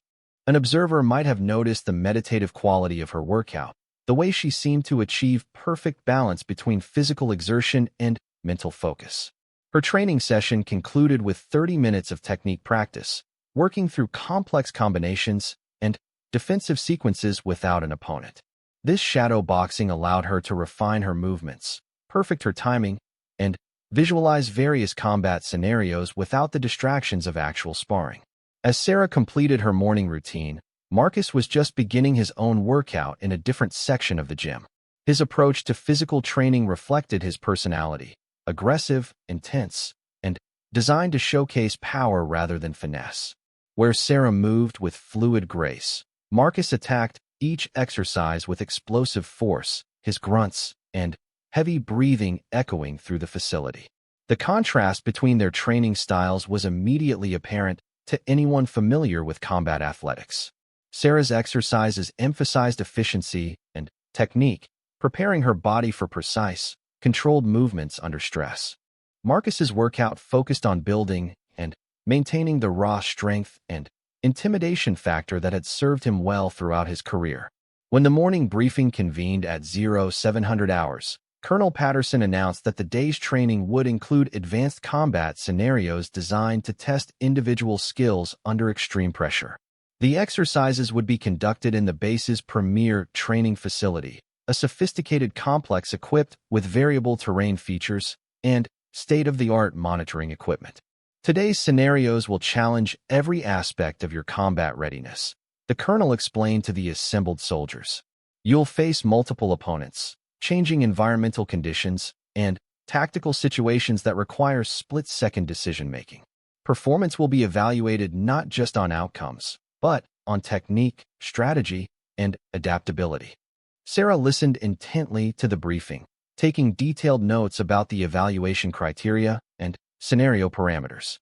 An observer might have noticed the meditative quality of her workout, the way she seemed to achieve perfect balance between physical exertion and mental focus. Her training session concluded with 30 minutes of technique practice, working through complex combinations and defensive sequences without an opponent. This shadow boxing allowed her to refine her movements, perfect her timing, and visualize various combat scenarios without the distractions of actual sparring. As Sarah completed her morning routine, Marcus was just beginning his own workout in a different section of the gym. His approach to physical training reflected his personality, aggressive, intense, and designed to showcase power rather than finesse. Where Sarah moved with fluid grace, Marcus attacked each exercise with explosive force, his grunts and heavy breathing echoing through the facility. The contrast between their training styles was immediately apparent to anyone familiar with combat athletics. Sarah's exercises emphasized efficiency and technique, preparing her body for precise, controlled movements under stress. Marcus's workout focused on building and maintaining the raw strength and intimidation factor that had served him well throughout his career. When the morning briefing convened at 0700 hours, Colonel Patterson announced that the day's training would include advanced combat scenarios designed to test individual skills under extreme pressure. The exercises would be conducted in the base's premier training facility, a sophisticated complex equipped with variable terrain features and state-of-the-art monitoring equipment. Today's scenarios will challenge every aspect of your combat readiness, the colonel explained to the assembled soldiers. You'll face multiple opponents, changing environmental conditions, and tactical situations that require split-second decision-making. Performance will be evaluated not just on outcomes, but on technique, strategy, and adaptability. Sarah listened intently to the briefing, taking detailed notes about the evaluation criteria and scenario parameters.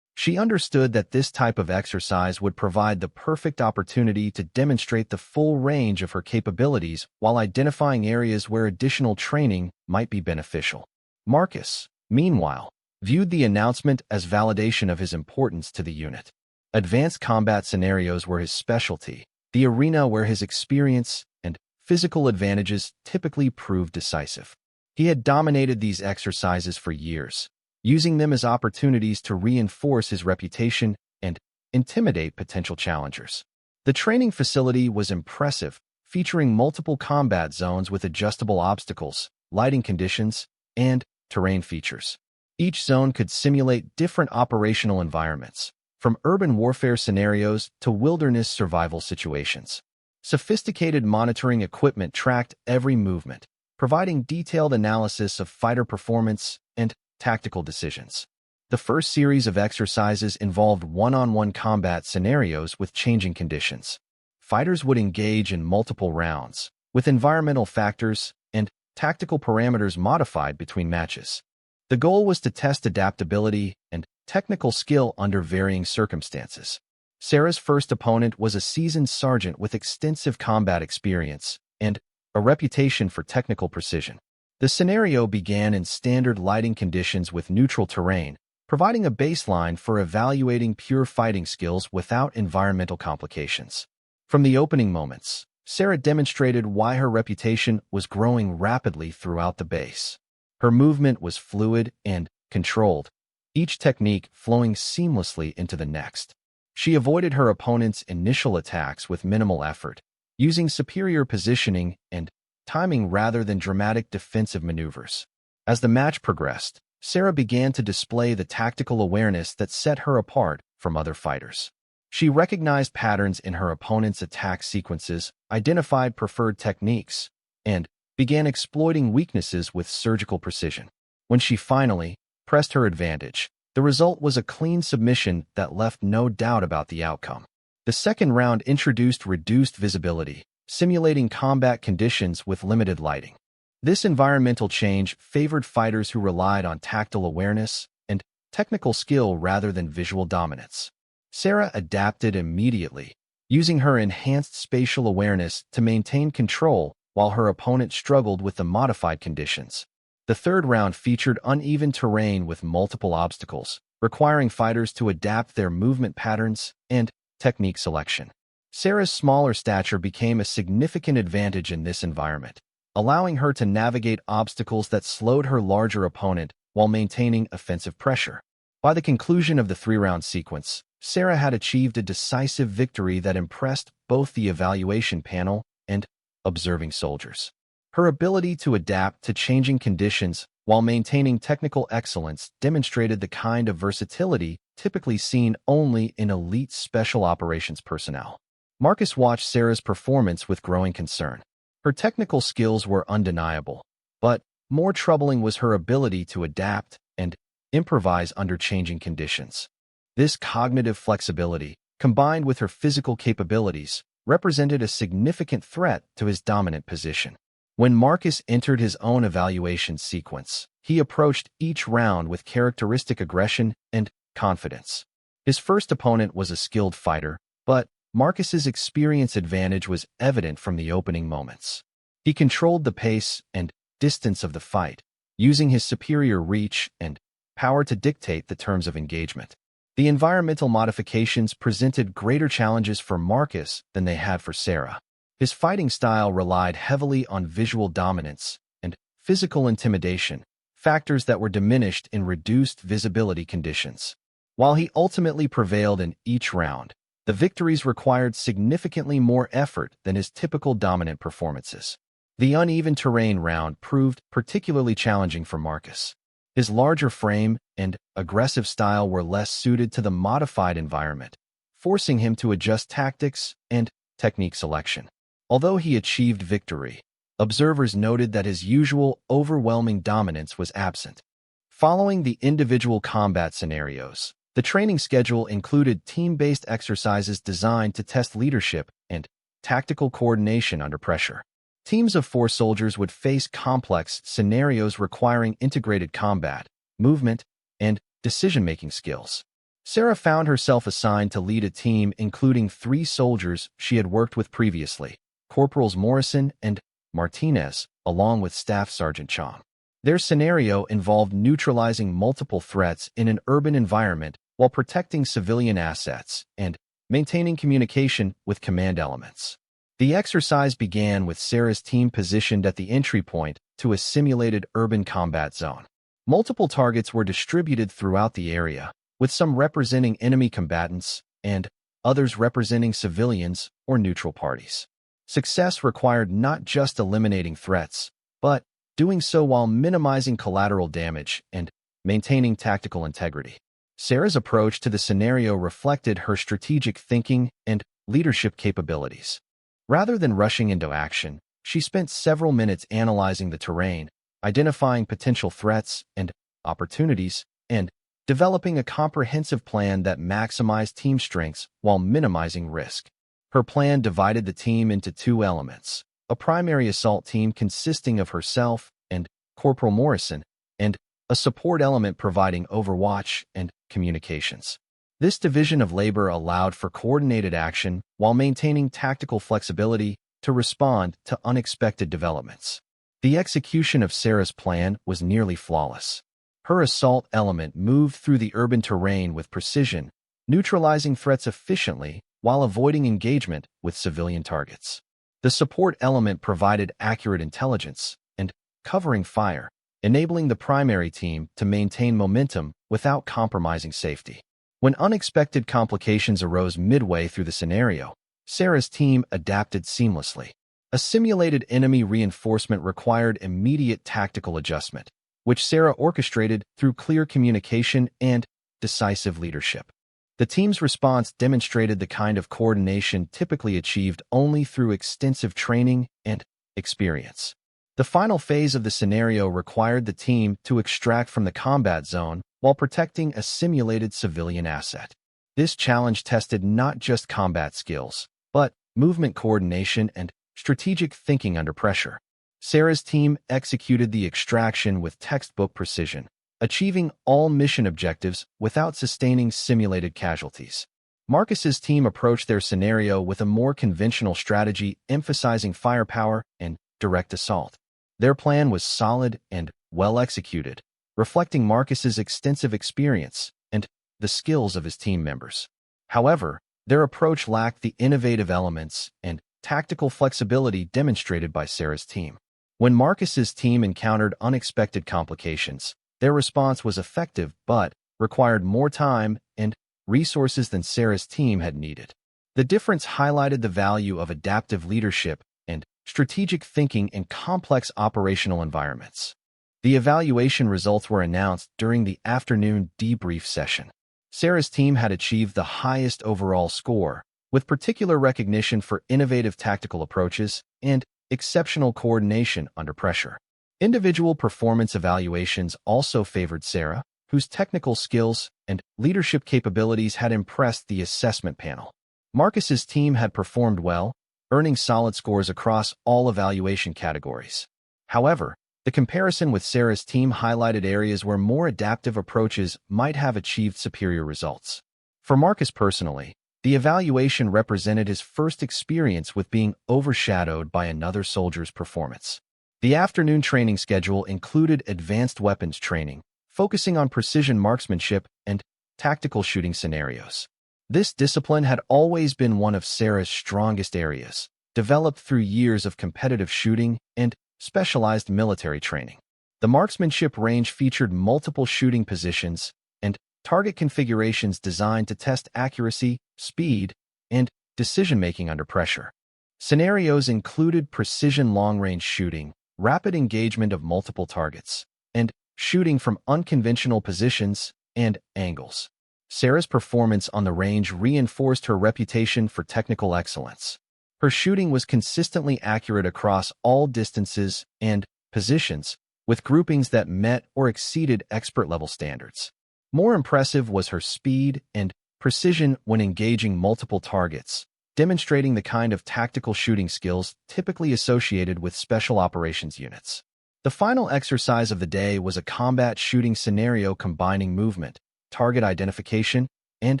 She understood that this type of exercise would provide the perfect opportunity to demonstrate the full range of her capabilities while identifying areas where additional training might be beneficial. Marcus, meanwhile, viewed the announcement as validation of his importance to the unit. Advanced combat scenarios were his specialty, the arena where his experience and physical advantages typically proved decisive. He had dominated these exercises for years, using them as opportunities to reinforce his reputation and intimidate potential challengers. The training facility was impressive, featuring multiple combat zones with adjustable obstacles, lighting conditions, and terrain features. Each zone could simulate different operational environments, from urban warfare scenarios to wilderness survival situations. Sophisticated monitoring equipment tracked every movement, providing detailed analysis of fighter performance and tactical decisions. The first series of exercises involved one-on-one combat scenarios with changing conditions. Fighters would engage in multiple rounds, with environmental factors and tactical parameters modified between matches. The goal was to test adaptability and technical skill under varying circumstances. Sarah's first opponent was a seasoned sergeant with extensive combat experience and a reputation for technical precision. The scenario began in standard lighting conditions with neutral terrain, providing a baseline for evaluating pure fighting skills without environmental complications. From the opening moments, Sarah demonstrated why her reputation was growing rapidly throughout the base. Her movement was fluid and controlled, each technique flowing seamlessly into the next. She avoided her opponent's initial attacks with minimal effort, using superior positioning and timing rather than dramatic defensive maneuvers. As the match progressed, Sarah began to display the tactical awareness that set her apart from other fighters. She recognized patterns in her opponent's attack sequences, identified preferred techniques, and began exploiting weaknesses with surgical precision. When she finally pressed her advantage, the result was a clean submission that left no doubt about the outcome. The second round introduced reduced visibility, simulating combat conditions with limited lighting. This environmental change favored fighters who relied on tactile awareness and technical skill rather than visual dominance. Sarah adapted immediately, using her enhanced spatial awareness to maintain control while her opponent struggled with the modified conditions. The third round featured uneven terrain with multiple obstacles, requiring fighters to adapt their movement patterns and technique selection. Sarah's smaller stature became a significant advantage in this environment, allowing her to navigate obstacles that slowed her larger opponent while maintaining offensive pressure. By the conclusion of the three-round sequence, Sarah had achieved a decisive victory that impressed both the evaluation panel and observing soldiers. Her ability to adapt to changing conditions while maintaining technical excellence demonstrated the kind of versatility typically seen only in elite special operations personnel. Marcus watched Sarah's performance with growing concern. Her technical skills were undeniable, but more troubling was her ability to adapt and improvise under changing conditions. This cognitive flexibility, combined with her physical capabilities, represented a significant threat to his dominant position. When Marcus entered his own evaluation sequence, he approached each round with characteristic aggression and confidence. His first opponent was a skilled fighter, but Marcus's experience advantage was evident from the opening moments. He controlled the pace and distance of the fight, using his superior reach and power to dictate the terms of engagement. The environmental modifications presented greater challenges for Marcus than they had for Sarah. His fighting style relied heavily on visual dominance and physical intimidation, factors that were diminished in reduced visibility conditions. While he ultimately prevailed in each round, the victories required significantly more effort than his typical dominant performances. The uneven terrain round proved particularly challenging for Marcus. His larger frame and aggressive style were less suited to the modified environment, forcing him to adjust tactics and technique selection. Although he achieved victory, observers noted that his usual overwhelming dominance was absent. Following the individual combat scenarios, the training schedule included team-based exercises designed to test leadership and tactical coordination under pressure. Teams of 4 soldiers would face complex scenarios requiring integrated combat, movement, and decision-making skills. Sarah found herself assigned to lead a team including 3 soldiers she had worked with previously, Corporals Morrison and Martinez, along with Staff Sergeant Chong. Their scenario involved neutralizing multiple threats in an urban environment while protecting civilian assets and maintaining communication with command elements. The exercise began with Sarah's team positioned at the entry point to a simulated urban combat zone. Multiple targets were distributed throughout the area, with some representing enemy combatants and others representing civilians or neutral parties. Success required not just eliminating threats, but doing so while minimizing collateral damage and maintaining tactical integrity. Sarah's approach to the scenario reflected her strategic thinking and leadership capabilities. Rather than rushing into action, she spent several minutes analyzing the terrain, identifying potential threats and opportunities, and developing a comprehensive plan that maximized team strengths while minimizing risk. Her plan divided the team into 2 elements: a primary assault team consisting of herself and Corporal Morrison, and a support element providing overwatch and communications. This division of labor allowed for coordinated action while maintaining tactical flexibility to respond to unexpected developments. The execution of Sarah's plan was nearly flawless. Her assault element moved through the urban terrain with precision, neutralizing threats efficiently while avoiding engagement with civilian targets. The support element provided accurate intelligence and covering fire, enabling the primary team to maintain momentum without compromising safety. When unexpected complications arose midway through the scenario, Sarah's team adapted seamlessly. A simulated enemy reinforcement required immediate tactical adjustment, which Sarah orchestrated through clear communication and decisive leadership. The team's response demonstrated the kind of coordination typically achieved only through extensive training and experience. The final phase of the scenario required the team to extract from the combat zone while protecting a simulated civilian asset. This challenge tested not just combat skills, but movement coordination and strategic thinking under pressure. Sarah's team executed the extraction with textbook precision, achieving all mission objectives without sustaining simulated casualties. Marcus's team approached their scenario with a more conventional strategy, emphasizing firepower and direct assault. Their plan was solid and well executed, reflecting Marcus's extensive experience and the skills of his team members. However, their approach lacked the innovative elements and tactical flexibility demonstrated by Sarah's team. When Marcus's team encountered unexpected complications, their response was effective but required more time and resources than Sarah's team had needed. The difference highlighted the value of adaptive leadership and strategic thinking in complex operational environments. The evaluation results were announced during the afternoon debrief session. Sarah's team had achieved the highest overall score, with particular recognition for innovative tactical approaches and exceptional coordination under pressure. Individual performance evaluations also favored Sarah, whose technical skills and leadership capabilities had impressed the assessment panel. Marcus's team had performed well, earning solid scores across all evaluation categories. However, the comparison with Sarah's team highlighted areas where more adaptive approaches might have achieved superior results. For Marcus personally, the evaluation represented his first experience with being overshadowed by another soldier's performance. The afternoon training schedule included advanced weapons training, focusing on precision marksmanship and tactical shooting scenarios. This discipline had always been one of Sarah's strongest areas, developed through years of competitive shooting and specialized military training. The marksmanship range featured multiple shooting positions and target configurations designed to test accuracy, speed, and decision-making under pressure. Scenarios included precision long-range shooting, rapid engagement of multiple targets, and shooting from unconventional positions and angles. Sarah's performance on the range reinforced her reputation for technical excellence. Her shooting was consistently accurate across all distances and positions, with groupings that met or exceeded expert-level standards. More impressive was her speed and precision when engaging multiple targets, demonstrating the kind of tactical shooting skills typically associated with special operations units. The final exercise of the day was a combat shooting scenario combining movement, target identification, and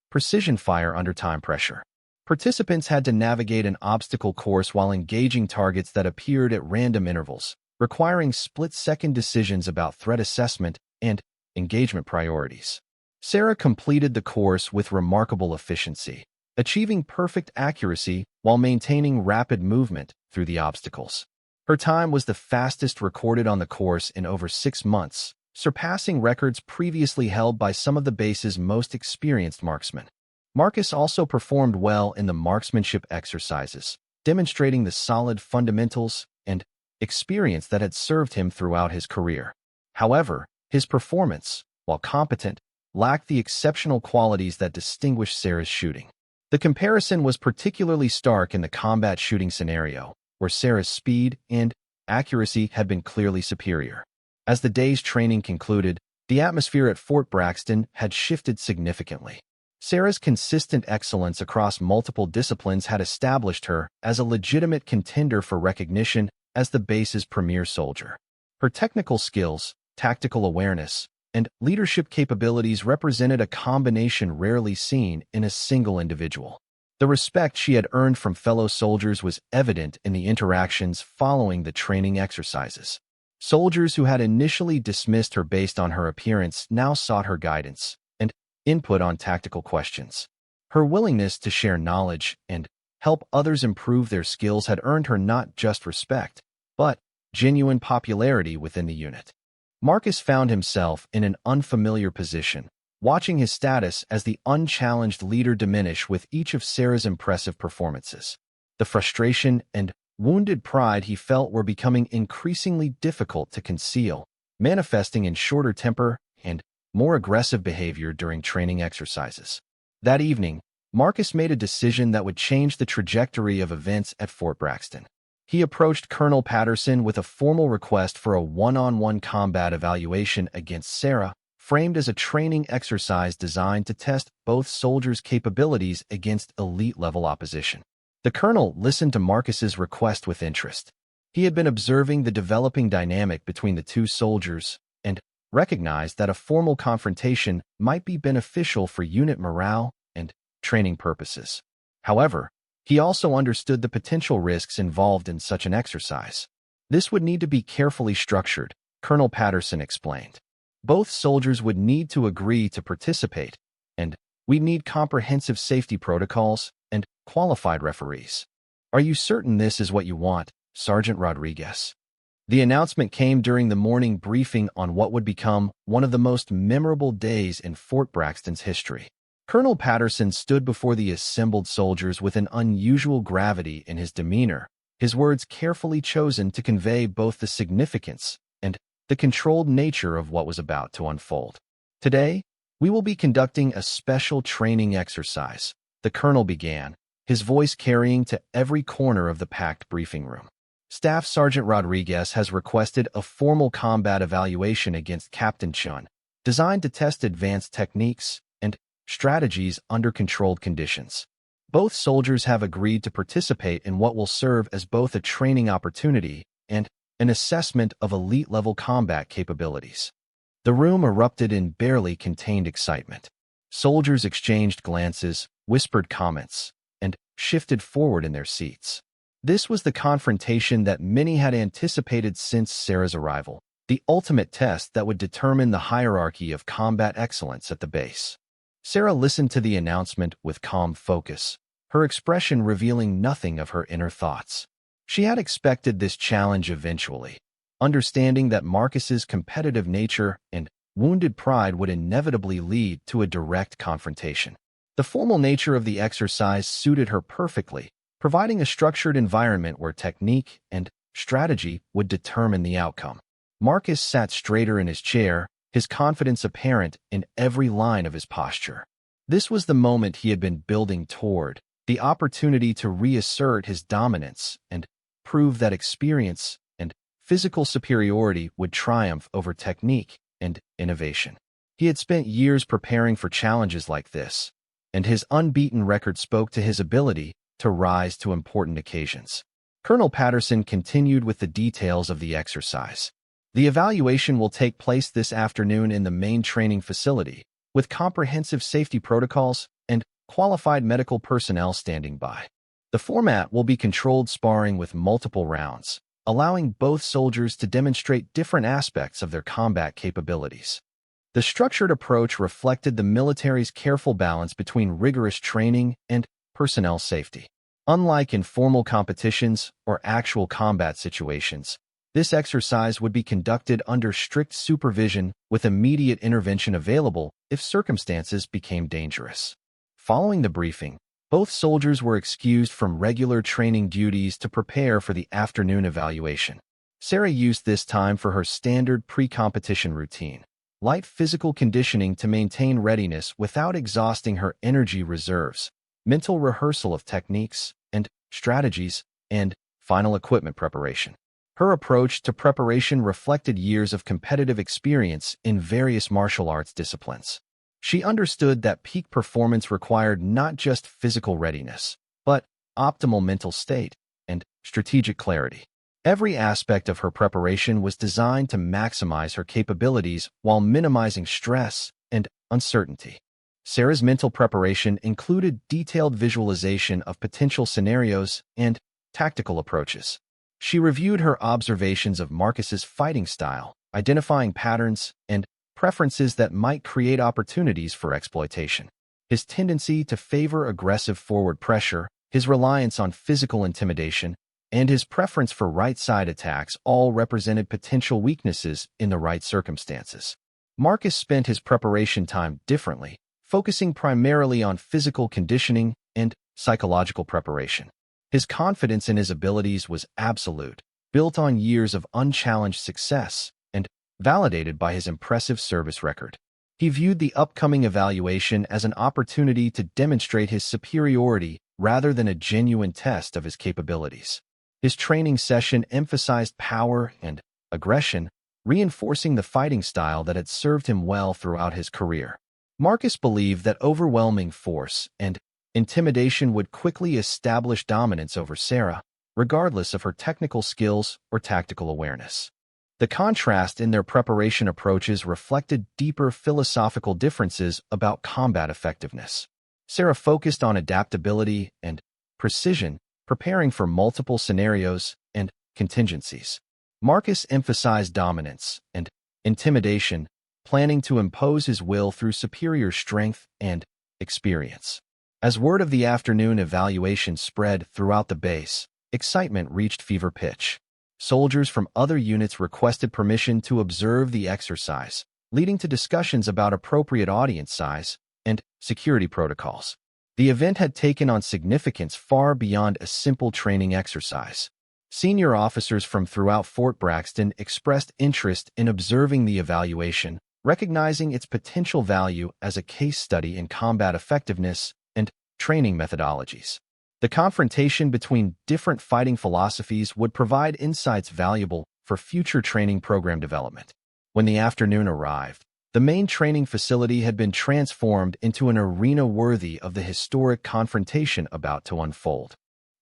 precision fire under time pressure. Participants had to navigate an obstacle course while engaging targets that appeared at random intervals, requiring split-second decisions about threat assessment and engagement priorities. Sarah completed the course with remarkable efficiency, achieving perfect accuracy while maintaining rapid movement through the obstacles. Her time was the fastest recorded on the course in over 6 months, surpassing records previously held by some of the base's most experienced marksmen. Marcus also performed well in the marksmanship exercises, demonstrating the solid fundamentals and experience that had served him throughout his career. However, his performance, while competent, lacked the exceptional qualities that distinguished Sarah's shooting. The comparison was particularly stark in the combat shooting scenario, where Sarah's speed and accuracy had been clearly superior. As the day's training concluded, the atmosphere at Fort Braxton had shifted significantly. Sarah's consistent excellence across multiple disciplines had established her as a legitimate contender for recognition as the base's premier soldier. Her technical skills, tactical awareness, and leadership capabilities represented a combination rarely seen in a single individual. The respect she had earned from fellow soldiers was evident in the interactions following the training exercises. Soldiers who had initially dismissed her based on her appearance now sought her guidance and input on tactical questions. Her willingness to share knowledge and help others improve their skills had earned her not just respect, but genuine popularity within the unit. Marcus found himself in an unfamiliar position, watching his status as the unchallenged leader diminish with each of Sarah's impressive performances. The frustration and wounded pride he felt were becoming increasingly difficult to conceal, manifesting in shorter temper and more aggressive behavior during training exercises. That evening, Marcus made a decision that would change the trajectory of events at Fort Braxton. He approached Colonel Patterson with a formal request for a one-on-one combat evaluation against Sarah, framed as a training exercise designed to test both soldiers' capabilities against elite-level opposition. The colonel listened to Marcus's request with interest. He had been observing the developing dynamic between the two soldiers and recognized that a formal confrontation might be beneficial for unit morale and training purposes. However, he also understood the potential risks involved in such an exercise. This would need to be carefully structured, Colonel Patterson explained. Both soldiers would need to agree to participate, and we'd need comprehensive safety protocols and qualified referees. Are you certain this is what you want, Sergeant Rodriguez? The announcement came during the morning briefing on what would become one of the most memorable days in Fort Braxton's history. Colonel Patterson stood before the assembled soldiers with an unusual gravity in his demeanor, his words carefully chosen to convey both the significance and the controlled nature of what was about to unfold. Today, we will be conducting a special training exercise, the colonel began, his voice carrying to every corner of the packed briefing room. Staff Sergeant Rodriguez has requested a formal combat evaluation against Captain Chun, designed to test advanced techniques and strategies under controlled conditions. Both soldiers have agreed to participate in what will serve as both a training opportunity and an assessment of elite-level combat capabilities. The room erupted in barely contained excitement. Soldiers exchanged glances, whispered comments, and shifted forward in their seats. This was the confrontation that many had anticipated since Sarah's arrival, the ultimate test that would determine the hierarchy of combat excellence at the base. Sarah listened to the announcement with calm focus, her expression revealing nothing of her inner thoughts. She had expected this challenge eventually, understanding that Marcus's competitive nature and wounded pride would inevitably lead to a direct confrontation. The formal nature of the exercise suited her perfectly, providing a structured environment where technique and strategy would determine the outcome. Marcus sat straighter in his chair, his confidence apparent in every line of his posture. This was the moment he had been building toward, the opportunity to reassert his dominance and prove that experience and physical superiority would triumph over technique and innovation. He had spent years preparing for challenges like this, and his unbeaten record spoke to his ability to rise to important occasions. Colonel Patterson continued with the details of the exercise. The evaluation will take place this afternoon in the main training facility, with comprehensive safety protocols and qualified medical personnel standing by. The format will be controlled sparring with multiple rounds, allowing both soldiers to demonstrate different aspects of their combat capabilities. The structured approach reflected the military's careful balance between rigorous training and personnel safety. Unlike in formal competitions or actual combat situations, this exercise would be conducted under strict supervision with immediate intervention available if circumstances became dangerous. Following the briefing, both soldiers were excused from regular training duties to prepare for the afternoon evaluation. Sarah used this time for her standard pre-competition routine, light physical conditioning to maintain readiness without exhausting her energy reserves, mental rehearsal of techniques and strategies, and final equipment preparation. Her approach to preparation reflected years of competitive experience in various martial arts disciplines. She understood that peak performance required not just physical readiness, but optimal mental state and strategic clarity. Every aspect of her preparation was designed to maximize her capabilities while minimizing stress and uncertainty. Sarah's mental preparation included detailed visualization of potential scenarios and tactical approaches. She reviewed her observations of Marcus's fighting style, identifying patterns and preferences that might create opportunities for exploitation. His tendency to favor aggressive forward pressure, his reliance on physical intimidation, and his preference for right-side attacks all represented potential weaknesses in the right circumstances. Marcus spent his preparation time differently, focusing primarily on physical conditioning and psychological preparation. His confidence in his abilities was absolute, built on years of unchallenged success, and validated by his impressive service record. He viewed the upcoming evaluation as an opportunity to demonstrate his superiority rather than a genuine test of his capabilities. His training session emphasized power and aggression, reinforcing the fighting style that had served him well throughout his career. Marcus believed that overwhelming force and intimidation would quickly establish dominance over Sarah, regardless of her technical skills or tactical awareness. The contrast in their preparation approaches reflected deeper philosophical differences about combat effectiveness. Sarah focused on adaptability and precision, preparing for multiple scenarios and contingencies. Marcus emphasized dominance and intimidation, planning to impose his will through superior strength and experience. As word of the afternoon evaluation spread throughout the base, excitement reached fever pitch. Soldiers from other units requested permission to observe the exercise, leading to discussions about appropriate audience size and security protocols. The event had taken on significance far beyond a simple training exercise. Senior officers from throughout Fort Braxton expressed interest in observing the evaluation, recognizing its potential value as a case study in combat effectiveness and training methodologies. The confrontation between different fighting philosophies would provide insights valuable for future training program development. When the afternoon arrived, the main training facility had been transformed into an arena worthy of the historic confrontation about to unfold.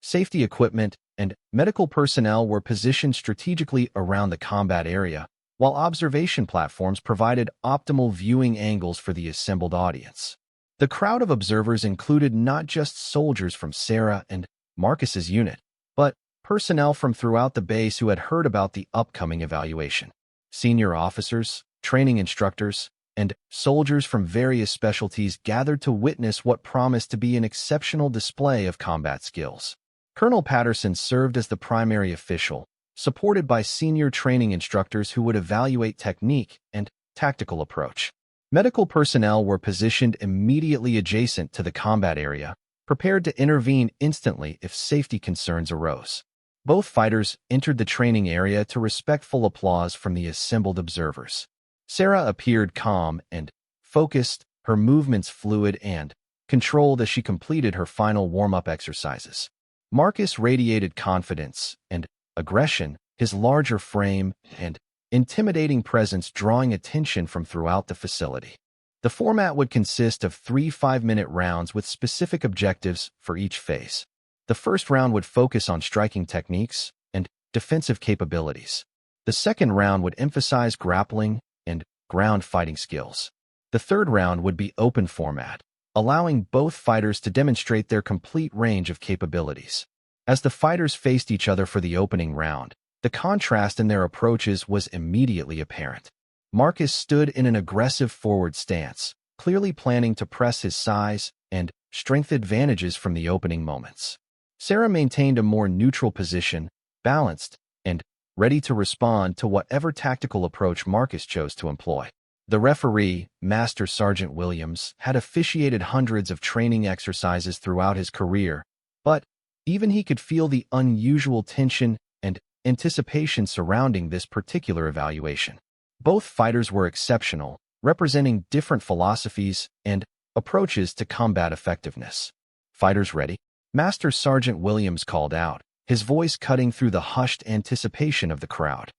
Safety equipment and medical personnel were positioned strategically around the combat area, while observation platforms provided optimal viewing angles for the assembled audience. The crowd of observers included not just soldiers from Sarah and Marcus's unit, but personnel from throughout the base who had heard about the upcoming evaluation. Senior officers, training instructors, and soldiers from various specialties gathered to witness what promised to be an exceptional display of combat skills. Colonel Patterson served as the primary official, supported by senior training instructors who would evaluate technique and tactical approach. Medical personnel were positioned immediately adjacent to the combat area, prepared to intervene instantly if safety concerns arose. Both fighters entered the training area to respectful applause from the assembled observers. Sarah appeared calm and focused, her movements fluid and controlled as she completed her final warm-up exercises. Marcus radiated confidence and aggression, his larger frame and intimidating presence drawing attention from throughout the facility. The format would consist of 3 5-minute rounds with specific objectives for each phase. The first round would focus on striking techniques and defensive capabilities. The second round would emphasize grappling and ground fighting skills. The third round would be open format, allowing both fighters to demonstrate their complete range of capabilities. As the fighters faced each other for the opening round, the contrast in their approaches was immediately apparent. Marcus stood in an aggressive forward stance, clearly planning to press his size and strength advantages from the opening moments. Sarah maintained a more neutral position, balanced, and ready to respond to whatever tactical approach Marcus chose to employ. The referee, Master Sergeant Williams, had officiated hundreds of training exercises throughout his career, but even he could feel the unusual tension and anticipation surrounding this particular evaluation. Both fighters were exceptional, representing different philosophies and approaches to combat effectiveness. "Fighters ready?" Master Sergeant Williams called out, his voice cutting through the hushed anticipation of the crowd.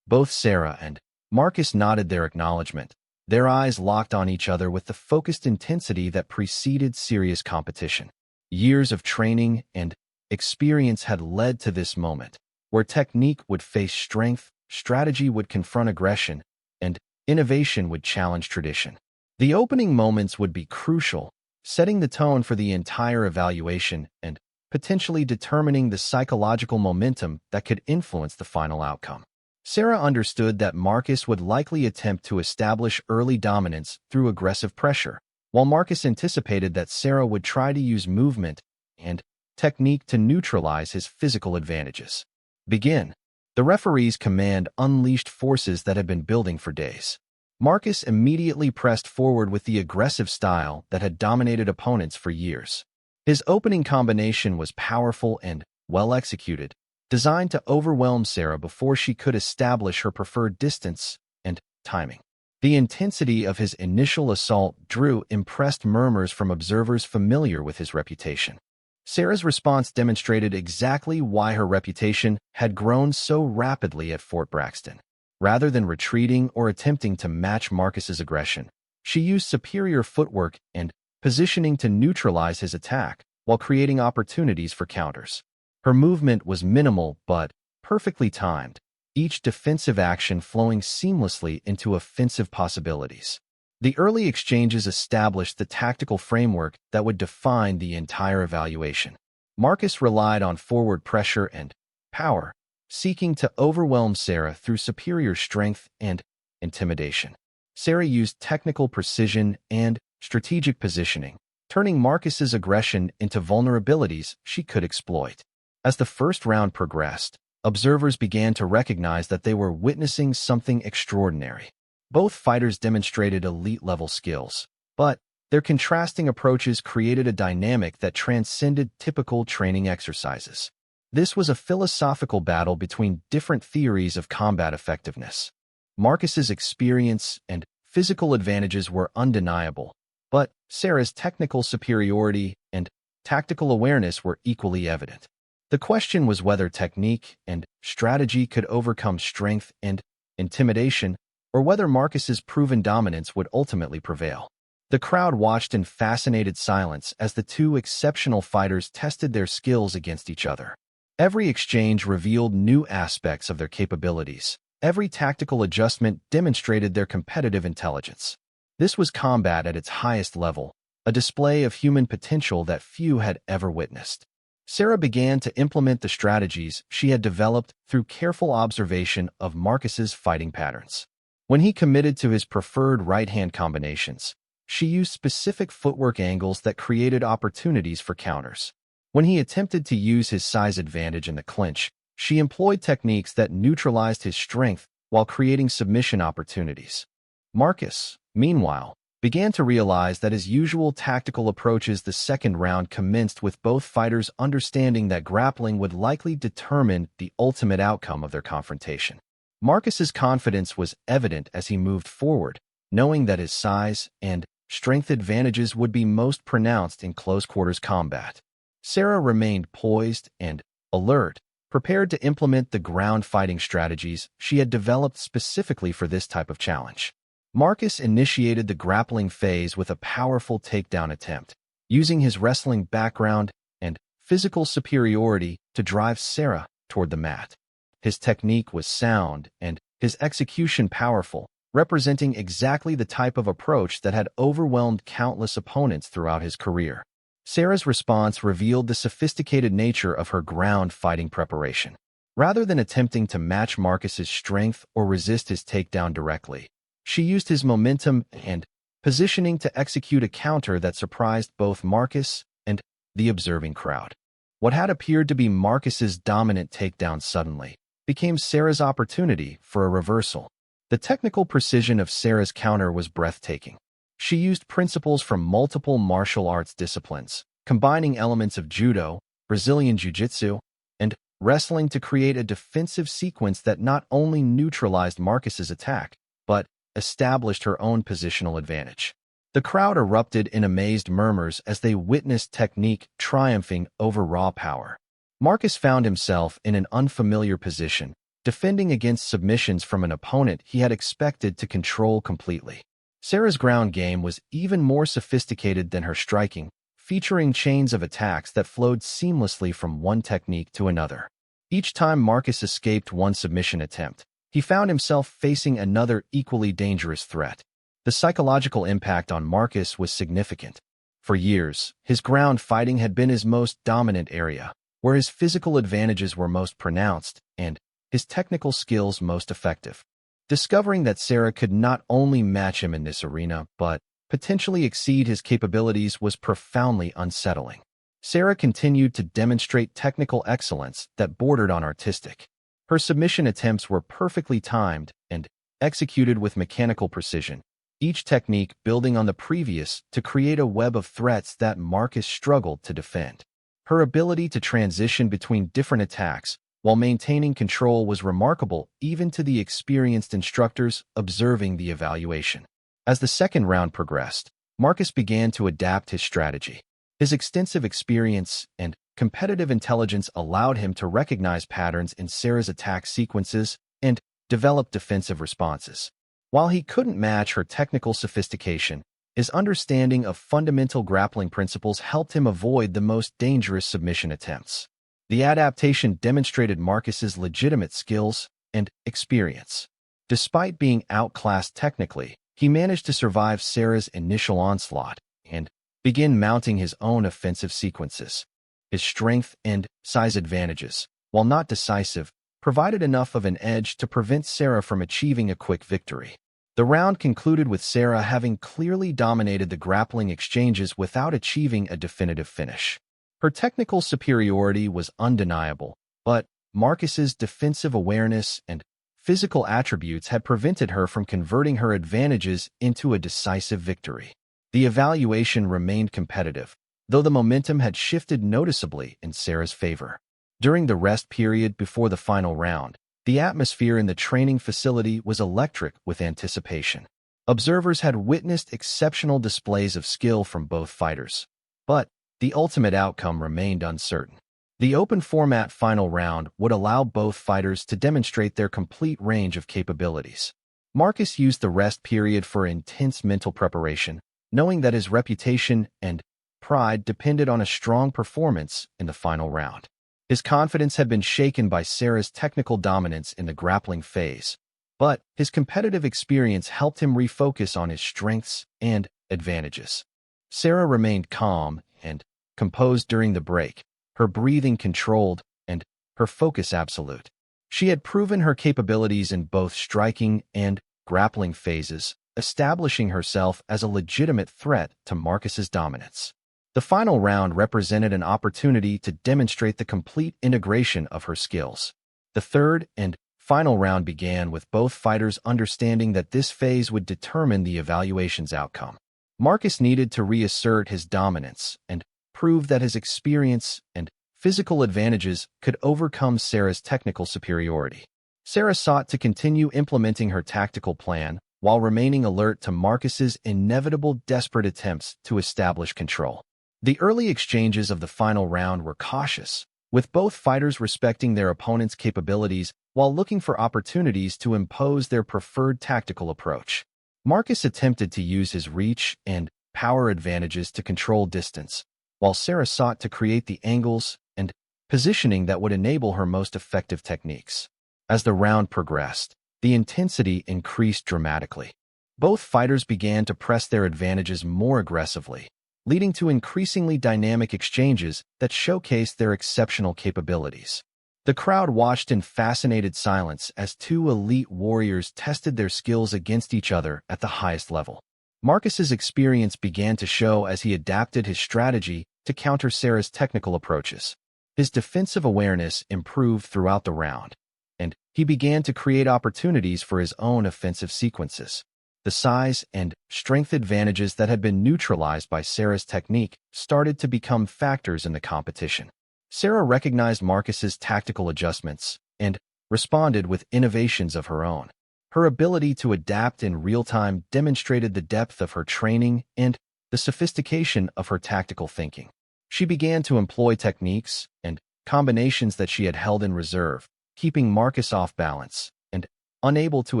Both Sarah and Marcus nodded their acknowledgement, their eyes locked on each other with the focused intensity that preceded serious competition. Years of training and experience had led to this moment, where technique would face strength, strategy would confront aggression, and innovation would challenge tradition. The opening moments would be crucial, setting the tone for the entire evaluation and potentially determining the psychological momentum that could influence the final outcome. Sarah understood that Marcus would likely attempt to establish early dominance through aggressive pressure, while Marcus anticipated that Sarah would try to use movement and technique to neutralize his physical advantages. "Begin." The referee's command unleashed forces that had been building for days. Marcus immediately pressed forward with the aggressive style that had dominated opponents for years. His opening combination was powerful and well executed, designed to overwhelm Sarah before she could establish her preferred distance and timing. The intensity of his initial assault drew impressed murmurs from observers familiar with his reputation. Sarah's response demonstrated exactly why her reputation had grown so rapidly at Fort Braxton. Rather than retreating or attempting to match Marcus's aggression, she used superior footwork and positioning to neutralize his attack while creating opportunities for counters. Her movement was minimal but perfectly timed, each defensive action flowing seamlessly into offensive possibilities. The early exchanges established the tactical framework that would define the entire evaluation. Marcus relied on forward pressure and power, seeking to overwhelm Sarah through superior strength and intimidation. Sarah used technical precision and strategic positioning, turning Marcus's aggression into vulnerabilities she could exploit. As the first round progressed, observers began to recognize that they were witnessing something extraordinary. Both fighters demonstrated elite-level skills, but their contrasting approaches created a dynamic that transcended typical training exercises. This was a philosophical battle between different theories of combat effectiveness. Marcus's experience and physical advantages were undeniable, but Sarah's technical superiority and tactical awareness were equally evident. The question was whether technique and strategy could overcome strength and intimidation, or whether Marcus's proven dominance would ultimately prevail. The crowd watched in fascinated silence as the two exceptional fighters tested their skills against each other. Every exchange revealed new aspects of their capabilities. Every tactical adjustment demonstrated their competitive intelligence. This was combat at its highest level, a display of human potential that few had ever witnessed. Sarah began to implement the strategies she had developed through careful observation of Marcus's fighting patterns. When he committed to his preferred right-hand combinations, she used specific footwork angles that created opportunities for counters. When he attempted to use his size advantage in the clinch, she employed techniques that neutralized his strength while creating submission opportunities. Marcus, meanwhile, began to realize that his usual tactical approaches. The second round commenced with both fighters understanding that grappling would likely determine the ultimate outcome of their confrontation. Marcus's confidence was evident as he moved forward, knowing that his size and strength advantages would be most pronounced in close-quarters combat. Sarah remained poised and alert, prepared to implement the ground fighting strategies she had developed specifically for this type of challenge. Marcus initiated the grappling phase with a powerful takedown attempt, using his wrestling background and physical superiority to drive Sarah toward the mat. His technique was sound and his execution powerful, representing exactly the type of approach that had overwhelmed countless opponents throughout his career. Sarah's response revealed the sophisticated nature of her ground fighting preparation. Rather than attempting to match Marcus's strength or resist his takedown directly, she used his momentum and positioning to execute a counter that surprised both Marcus and the observing crowd. What had appeared to be Marcus's dominant takedown suddenly became Sarah's opportunity for a reversal. The technical precision of Sarah's counter was breathtaking. She used principles from multiple martial arts disciplines, combining elements of judo, Brazilian jiu-jitsu, and wrestling to create a defensive sequence that not only neutralized Marcus's attack, but established her own positional advantage. The crowd erupted in amazed murmurs as they witnessed technique triumphing over raw power. Marcus found himself in an unfamiliar position, defending against submissions from an opponent he had expected to control completely. Sarah's ground game was even more sophisticated than her striking, featuring chains of attacks that flowed seamlessly from one technique to another. Each time Marcus escaped one submission attempt, he found himself facing another equally dangerous threat. The psychological impact on Marcus was significant. For years, his ground fighting had been his most dominant area, where his physical advantages were most pronounced and his technical skills most effective. Discovering that Sarah could not only match him in this arena, but potentially exceed his capabilities was profoundly unsettling. Sarah continued to demonstrate technical excellence that bordered on artistic. Her submission attempts were perfectly timed and executed with mechanical precision, each technique building on the previous to create a web of threats that Marcus struggled to defend. Her ability to transition between different attacks while maintaining control was remarkable even to the experienced instructors observing the evaluation. As the second round progressed, Marcus began to adapt his strategy. His extensive experience and competitive intelligence allowed him to recognize patterns in Sarah's attack sequences and develop defensive responses. While he couldn't match her technical sophistication, his understanding of fundamental grappling principles helped him avoid the most dangerous submission attempts. The adaptation demonstrated Marcus's legitimate skills and experience. Despite being outclassed technically, he managed to survive Sarah's initial onslaught and begin mounting his own offensive sequences. His strength and size advantages, while not decisive, provided enough of an edge to prevent Sarah from achieving a quick victory. The round concluded with Sarah having clearly dominated the grappling exchanges without achieving a definitive finish. Her technical superiority was undeniable, but Marcus's defensive awareness and physical attributes had prevented her from converting her advantages into a decisive victory. The evaluation remained competitive, though the momentum had shifted noticeably in Sarah's favor. During the rest period before the final round, the atmosphere in the training facility was electric with anticipation. Observers had witnessed exceptional displays of skill from both fighters, but the ultimate outcome remained uncertain. The open-format final round would allow both fighters to demonstrate their complete range of capabilities. Marcus used the rest period for intense mental preparation, knowing that his reputation and pride depended on a strong performance in the final round. His confidence had been shaken by Sarah's technical dominance in the grappling phase, but his competitive experience helped him refocus on his strengths and advantages. Sarah remained calm and composed during the break, her breathing controlled and her focus absolute. She had proven her capabilities in both striking and grappling phases, establishing herself as a legitimate threat to Marcus's dominance. The final round represented an opportunity to demonstrate the complete integration of her skills. The third and final round began with both fighters understanding that this phase would determine the evaluation's outcome. Marcus needed to reassert his dominance and prove that his experience and physical advantages could overcome Sarah's technical superiority. Sarah sought to continue implementing her tactical plan while remaining alert to Marcus's inevitable desperate attempts to establish control. The early exchanges of the final round were cautious, with both fighters respecting their opponent's capabilities while looking for opportunities to impose their preferred tactical approach. Marcus attempted to use his reach and power advantages to control distance, while Sarah sought to create the angles and positioning that would enable her most effective techniques. As the round progressed, the intensity increased dramatically. Both fighters began to press their advantages more aggressively, leading to increasingly dynamic exchanges that showcased their exceptional capabilities. The crowd watched in fascinated silence as two elite warriors tested their skills against each other at the highest level. Marcus's experience began to show as he adapted his strategy to counter Sarah's technical approaches. His defensive awareness improved throughout the round, and he began to create opportunities for his own offensive sequences. The size and strength advantages that had been neutralized by Sarah's technique started to become factors in the competition. Sarah recognized Marcus's tactical adjustments and responded with innovations of her own. Her ability to adapt in real time demonstrated the depth of her training and the sophistication of her tactical thinking. She began to employ techniques and combinations that she had held in reserve, keeping Marcus off balance and unable to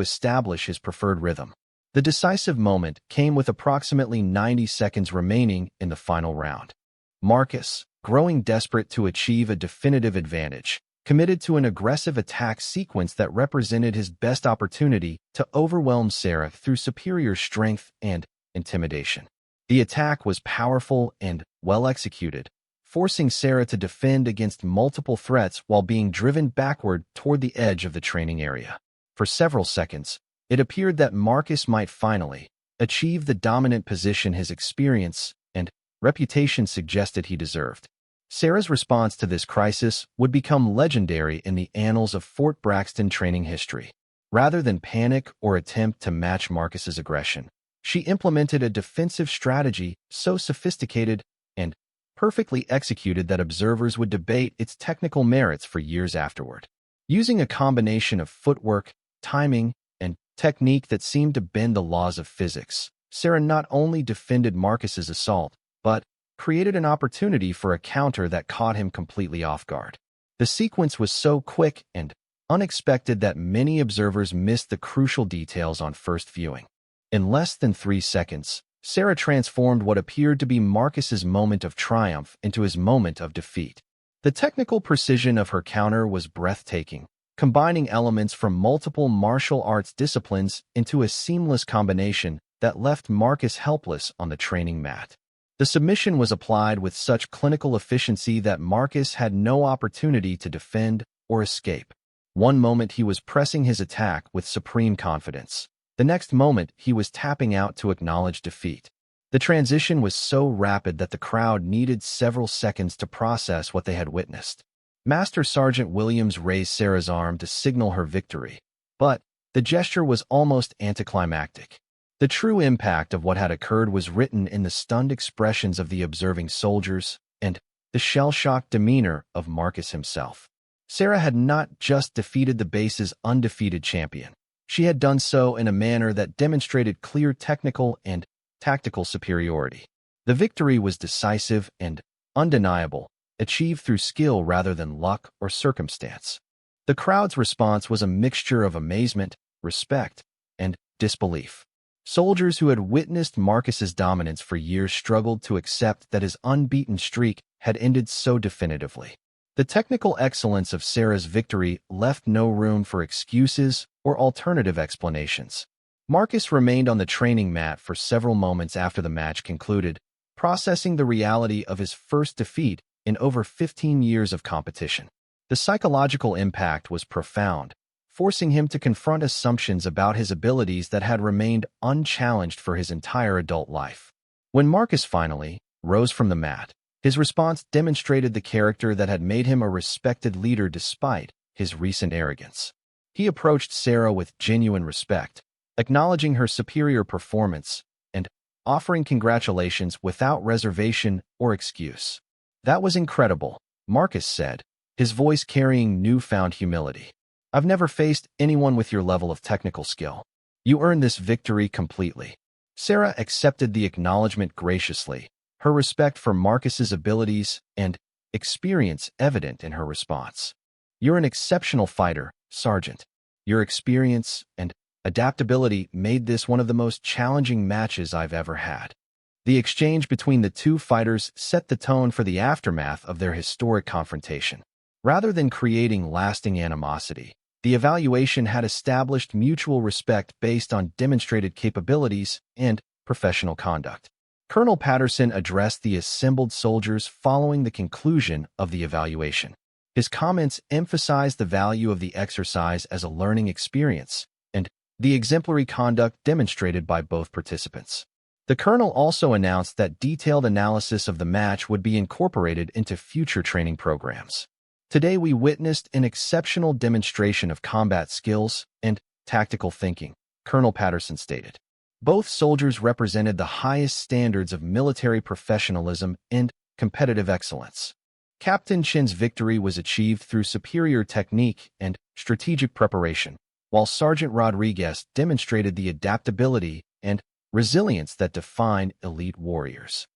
establish his preferred rhythm. The decisive moment came with approximately 90 seconds remaining in the final round. Marcus, growing desperate to achieve a definitive advantage, committed to an aggressive attack sequence that represented his best opportunity to overwhelm Sarah through superior strength and intimidation. The attack was powerful and well executed, forcing Sarah to defend against multiple threats while being driven backward toward the edge of the training area. For several seconds, it appeared that Marcus might finally achieve the dominant position his experience and reputation suggested he deserved. Sarah's response to this crisis would become legendary in the annals of Fort Braxton training history. Rather than panic or attempt to match Marcus's aggression, she implemented a defensive strategy so sophisticated and perfectly executed that observers would debate its technical merits for years afterward. Using a combination of footwork, timing, and technique that seemed to bend the laws of physics, Sarah not only defended Marcus's assault, but created an opportunity for a counter that caught him completely off guard. The sequence was so quick and unexpected that many observers missed the crucial details on first viewing. In less than 3 seconds, Sarah transformed what appeared to be Marcus's moment of triumph into his moment of defeat. The technical precision of her counter was breathtaking, combining elements from multiple martial arts disciplines into a seamless combination that left Marcus helpless on the training mat. The submission was applied with such clinical efficiency that Marcus had no opportunity to defend or escape. One moment he was pressing his attack with supreme confidence. The next moment he was tapping out to acknowledge defeat. The transition was so rapid that the crowd needed several seconds to process what they had witnessed. Master Sergeant Williams raised Sarah's arm to signal her victory, but the gesture was almost anticlimactic. The true impact of what had occurred was written in the stunned expressions of the observing soldiers and the shell-shocked demeanor of Marcus himself. Sarah had not just defeated the base's undefeated champion. She had done so in a manner that demonstrated clear technical and tactical superiority. The victory was decisive and undeniable, achieved through skill rather than luck or circumstance. The crowd's response was a mixture of amazement, respect, and disbelief. Soldiers who had witnessed Marcus's dominance for years struggled to accept that his unbeaten streak had ended so definitively. The technical excellence of Sarah's victory left no room for excuses or alternative explanations. Marcus remained on the training mat for several moments after the match concluded, processing the reality of his first defeat in over 15 years of competition. The psychological impact was profound, forcing him to confront assumptions about his abilities that had remained unchallenged for his entire adult life. When Marcus finally rose from the mat, his response demonstrated the character that had made him a respected leader despite his recent arrogance. He approached Sarah with genuine respect, acknowledging her superior performance and offering congratulations without reservation or excuse. "That was incredible," Marcus said, his voice carrying newfound humility. "I've never faced anyone with your level of technical skill. You earned this victory completely." Sarah accepted the acknowledgement graciously, her respect for Marcus's abilities and experience evident in her response. "You're an exceptional fighter, Sergeant. Your experience and adaptability made this one of the most challenging matches I've ever had." The exchange between the two fighters set the tone for the aftermath of their historic confrontation. Rather than creating lasting animosity, the evaluation had established mutual respect based on demonstrated capabilities and professional conduct. Colonel Patterson addressed the assembled soldiers following the conclusion of the evaluation. His comments emphasized the value of the exercise as a learning experience and the exemplary conduct demonstrated by both participants. The colonel also announced that detailed analysis of the match would be incorporated into future training programs. "Today we witnessed an exceptional demonstration of combat skills and tactical thinking," Colonel Patterson stated. Both soldiers represented the highest standards of military professionalism and competitive excellence. Captain Chin's victory was achieved through superior technique and strategic preparation, while Sergeant Rodriguez demonstrated the adaptability and resilience that define elite warriors.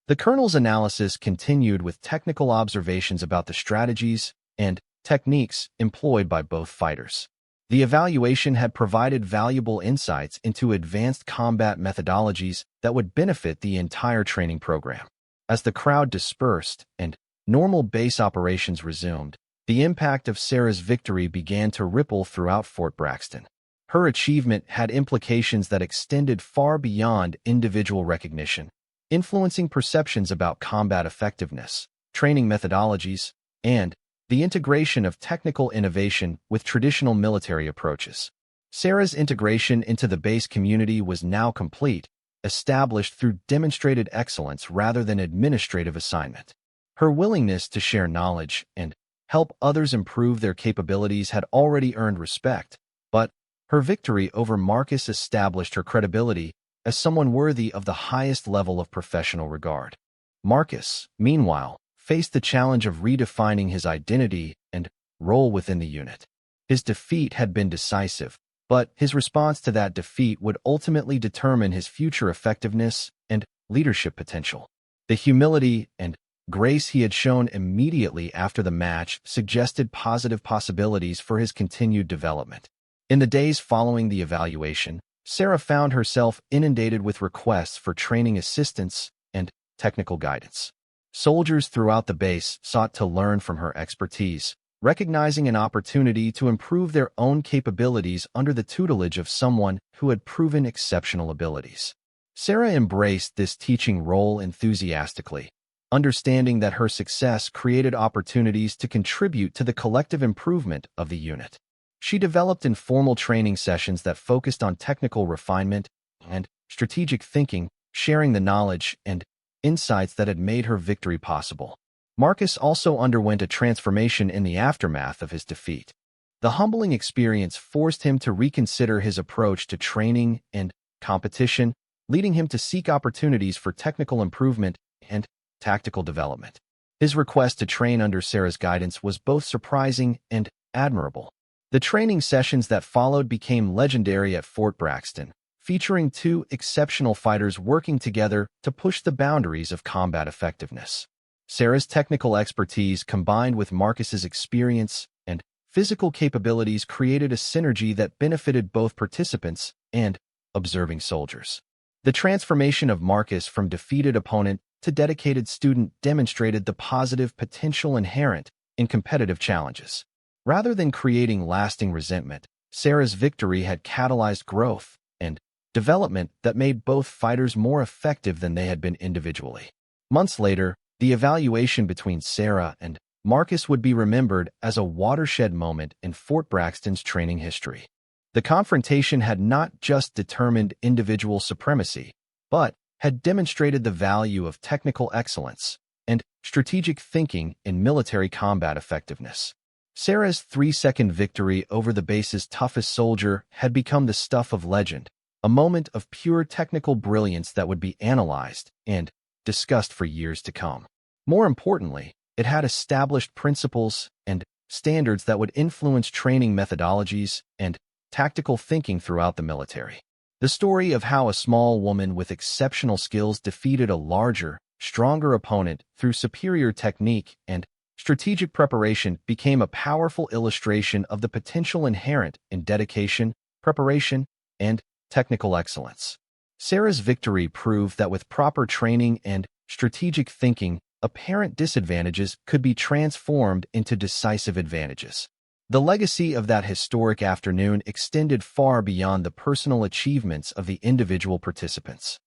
The colonel's analysis continued with technical observations about the strategies and techniques employed by both fighters. The evaluation had provided valuable insights into advanced combat methodologies that would benefit the entire training program. As the crowd dispersed and normal base operations resumed, the impact of Sarah's victory began to ripple throughout Fort Braxton. Her achievement had implications that extended far beyond individual recognition, influencing perceptions about combat effectiveness, training methodologies, and the integration of technical innovation with traditional military approaches. Sarah's integration into the base community was now complete, established through demonstrated excellence rather than administrative assignment. Her willingness to share knowledge and help others improve their capabilities had already earned respect, but her victory over Marcus established her credibility as someone worthy of the highest level of professional regard. Marcus, meanwhile, faced the challenge of redefining his identity and role within the unit. His defeat had been decisive, but his response to that defeat would ultimately determine his future effectiveness and leadership potential. The humility and grace he had shown immediately after the match suggested positive possibilities for his continued development. In the days following the evaluation, Sarah found herself inundated with requests for training assistance and technical guidance. Soldiers throughout the base sought to learn from her expertise, recognizing an opportunity to improve their own capabilities under the tutelage of someone who had proven exceptional abilities. Sarah embraced this teaching role enthusiastically, understanding that her success created opportunities to contribute to the collective improvement of the unit. She developed informal training sessions that focused on technical refinement and strategic thinking, sharing the knowledge and insights that had made her victory possible. Marcus also underwent a transformation in the aftermath of his defeat. The humbling experience forced him to reconsider his approach to training and competition, leading him to seek opportunities for technical improvement and tactical development. His request to train under Sarah's guidance was both surprising and admirable. The training sessions that followed became legendary at Fort Braxton, featuring two exceptional fighters working together to push the boundaries of combat effectiveness. Sarah's technical expertise combined with Marcus's experience and physical capabilities created a synergy that benefited both participants and observing soldiers. The transformation of Marcus from defeated opponent to dedicated student demonstrated the positive potential inherent in competitive challenges. Rather than creating lasting resentment, Sarah's victory had catalyzed growth and development that made both fighters more effective than they had been individually. Months later, the evaluation between Sarah and Marcus would be remembered as a watershed moment in Fort Braxton's training history. The confrontation had not just determined individual supremacy, but had demonstrated the value of technical excellence and strategic thinking in military combat effectiveness. Sarah's 3-second victory over the base's toughest soldier had become the stuff of legend, a moment of pure technical brilliance that would be analyzed and discussed for years to come. More importantly, it had established principles and standards that would influence training methodologies and tactical thinking throughout the military. The story of how a small woman with exceptional skills defeated a larger, stronger opponent through superior technique and strategic preparation became a powerful illustration of the potential inherent in dedication, preparation, and technical excellence. Sarah's victory proved that with proper training and strategic thinking, apparent disadvantages could be transformed into decisive advantages. The legacy of that historic afternoon extended far beyond the personal achievements of the individual participants.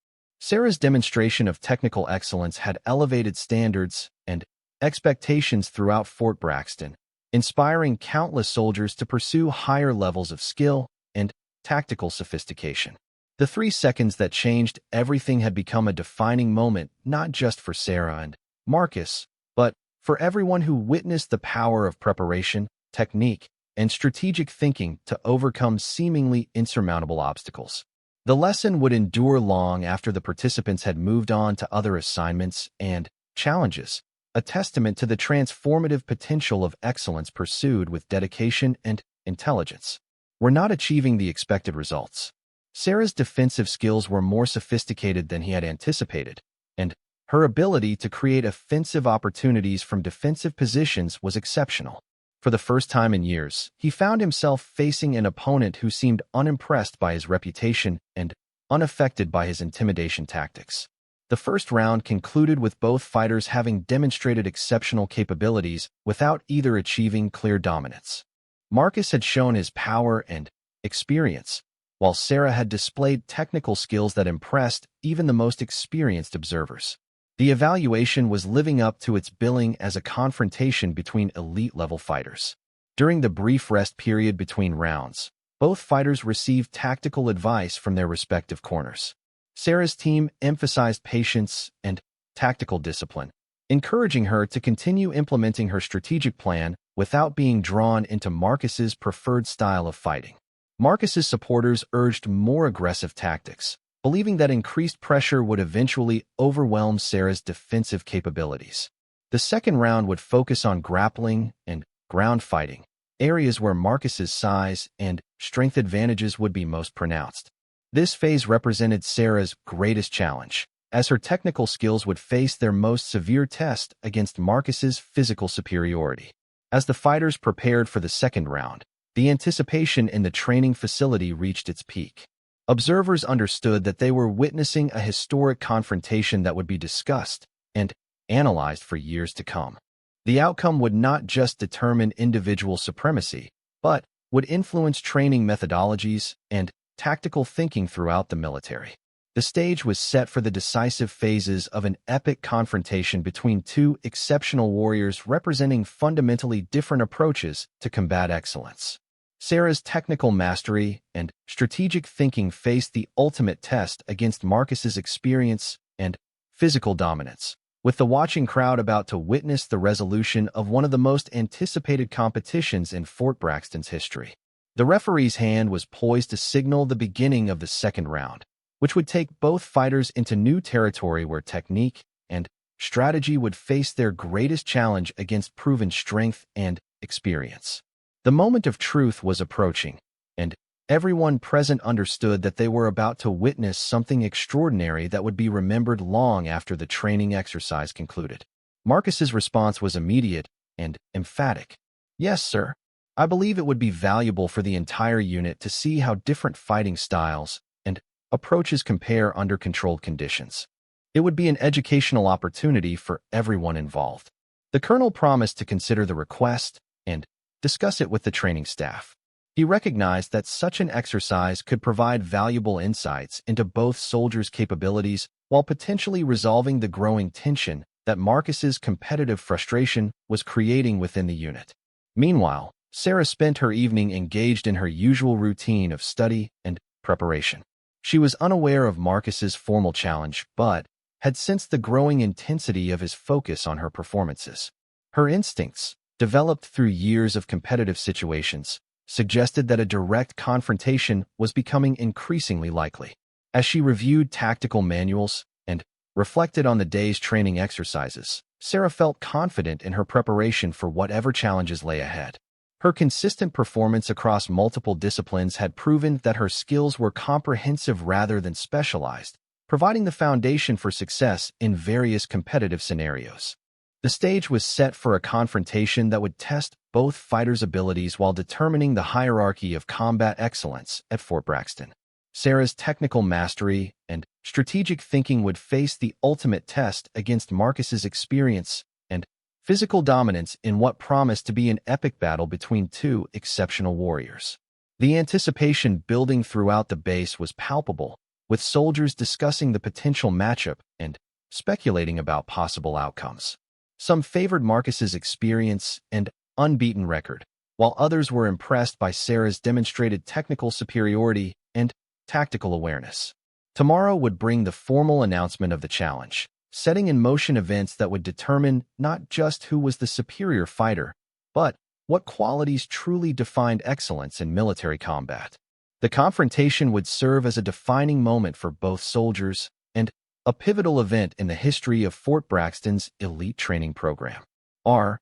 Sarah's demonstration of technical excellence had elevated standards and expectations throughout Fort Braxton, inspiring countless soldiers to pursue higher levels of skill and tactical sophistication. The 3 seconds that changed everything had become a defining moment not just for Sarah and Marcus, but for everyone who witnessed the power of preparation, technique, and strategic thinking to overcome seemingly insurmountable obstacles. The lesson would endure long after the participants had moved on to other assignments and challenges, a testament to the transformative potential of excellence pursued with dedication and intelligence. We're not achieving the expected results. Sarah's defensive skills were more sophisticated than he had anticipated, and her ability to create offensive opportunities from defensive positions was exceptional. For the first time in years, he found himself facing an opponent who seemed unimpressed by his reputation and unaffected by his intimidation tactics. The first round concluded with both fighters having demonstrated exceptional capabilities without either achieving clear dominance. Marcus had shown his power and experience, while Sarah had displayed technical skills that impressed even the most experienced observers. The evaluation was living up to its billing as a confrontation between elite-level fighters. During the brief rest period between rounds, both fighters received tactical advice from their respective corners. Sarah's team emphasized patience and tactical discipline, encouraging her to continue implementing her strategic plan without being drawn into Marcus's preferred style of fighting. Marcus's supporters urged more aggressive tactics, believing that increased pressure would eventually overwhelm Sarah's defensive capabilities. The second round would focus on grappling and ground fighting, areas where Marcus's size and strength advantages would be most pronounced. This phase represented Sarah's greatest challenge, as her technical skills would face their most severe test against Marcus's physical superiority. As the fighters prepared for the second round, the anticipation in the training facility reached its peak. Observers understood that they were witnessing a historic confrontation that would be discussed and analyzed for years to come. The outcome would not just determine individual supremacy, but would influence training methodologies and tactical thinking throughout the military. The stage was set for the decisive phases of an epic confrontation between two exceptional warriors representing fundamentally different approaches to combat excellence. Sarah's technical mastery and strategic thinking faced the ultimate test against Marcus's experience and physical dominance, with the watching crowd about to witness the resolution of one of the most anticipated competitions in Fort Braxton's history. The referee's hand was poised to signal the beginning of the second round, which would take both fighters into new territory where technique and strategy would face their greatest challenge against proven strength and experience. The moment of truth was approaching, and everyone present understood that they were about to witness something extraordinary that would be remembered long after the training exercise concluded. Marcus's response was immediate and emphatic. "Yes, sir. I believe it would be valuable for the entire unit to see how different fighting styles and approaches compare under controlled conditions. It would be an educational opportunity for everyone involved." The colonel promised to consider the request and discuss it with the training staff. He recognized that such an exercise could provide valuable insights into both soldiers' capabilities while potentially resolving the growing tension that Marcus's competitive frustration was creating within the unit. Meanwhile, Sarah spent her evening engaged in her usual routine of study and preparation. She was unaware of Marcus's formal challenge, but had sensed the growing intensity of his focus on her performances. Her instincts, developed through years of competitive situations, suggested that a direct confrontation was becoming increasingly likely. As she reviewed tactical manuals and reflected on the day's training exercises, Sarah felt confident in her preparation for whatever challenges lay ahead. Her consistent performance across multiple disciplines had proven that her skills were comprehensive rather than specialized, providing the foundation for success in various competitive scenarios. The stage was set for a confrontation that would test both fighters' abilities while determining the hierarchy of combat excellence at Fort Braxton. Sarah's technical mastery and strategic thinking would face the ultimate test against Marcus's experience and physical dominance in what promised to be an epic battle between two exceptional warriors. The anticipation building throughout the base was palpable, with soldiers discussing the potential matchup and speculating about possible outcomes. Some favored Marcus's experience and unbeaten record, while others were impressed by Sarah's demonstrated technical superiority and tactical awareness. Tomorrow would bring the formal announcement of the challenge, setting in motion events that would determine not just who was the superior fighter, but what qualities truly defined excellence in military combat. The confrontation would serve as a defining moment for both soldiers and a pivotal event in the history of Fort Braxton's elite training program.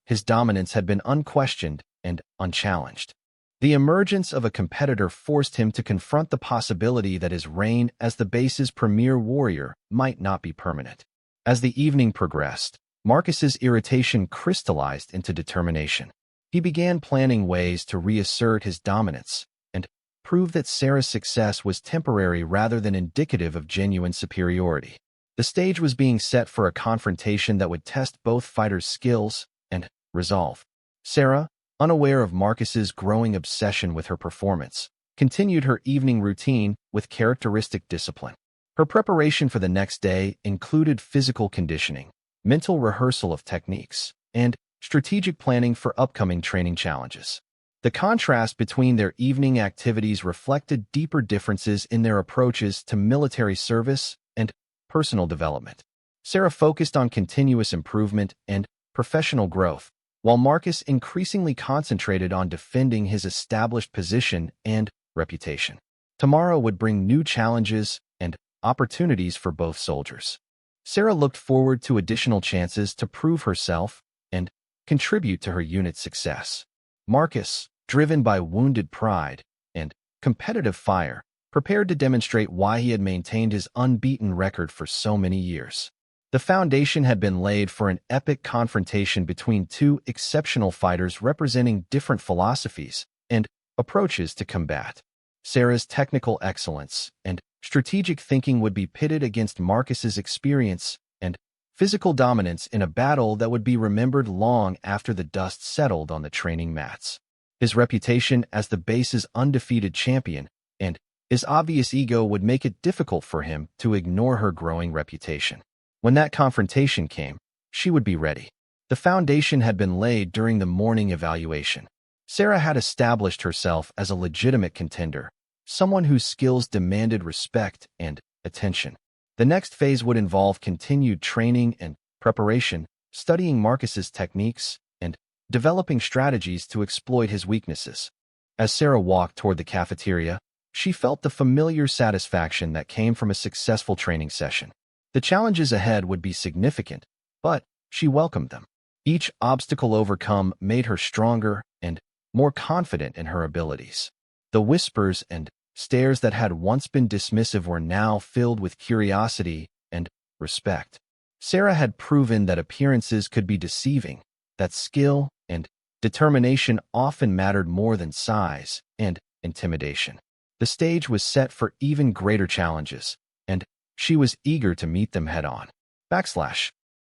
His dominance had been unquestioned and unchallenged. The emergence of a competitor forced him to confront the possibility that his reign as the base's premier warrior might not be permanent. As the evening progressed, Marcus's irritation crystallized into determination. He began planning ways to reassert his dominance and prove that Sarah's success was temporary rather than indicative of genuine superiority. The stage was being set for a confrontation that would test both fighters' skills and resolve. Sarah, unaware of Marcus's growing obsession with her performance, continued her evening routine with characteristic discipline. Her preparation for the next day included physical conditioning, mental rehearsal of techniques, and strategic planning for upcoming training challenges. The contrast between their evening activities reflected deeper differences in their approaches to military service and personal development. Sarah focused on continuous improvement and professional growth, while Marcus increasingly concentrated on defending his established position and reputation. Tomorrow would bring new challenges and opportunities for both soldiers. Sarah looked forward to additional chances to prove herself and contribute to her unit's success. Marcus, driven by wounded pride and competitive fire, prepared to demonstrate why he had maintained his unbeaten record for so many years. The foundation had been laid for an epic confrontation between two exceptional fighters representing different philosophies and approaches to combat. Sarah's technical excellence and strategic thinking would be pitted against Marcus's experience and physical dominance in a battle that would be remembered long after the dust settled on the training mats. His reputation as the base's undefeated champion and his obvious ego would make it difficult for him to ignore her growing reputation. When that confrontation came, she would be ready. The foundation had been laid during the morning evaluation. Sarah had established herself as a legitimate contender, someone whose skills demanded respect and attention. The next phase would involve continued training and preparation, studying Marcus's techniques, and developing strategies to exploit his weaknesses. As Sarah walked toward the cafeteria, she felt the familiar satisfaction that came from a successful training session. The challenges ahead would be significant, but she welcomed them. Each obstacle overcome made her stronger and more confident in her abilities. The whispers and stares that had once been dismissive were now filled with curiosity and respect. Sarah had proven that appearances could be deceiving, that skill and determination often mattered more than size and intimidation. The stage was set for even greater challenges, and she was eager to meet them head-on.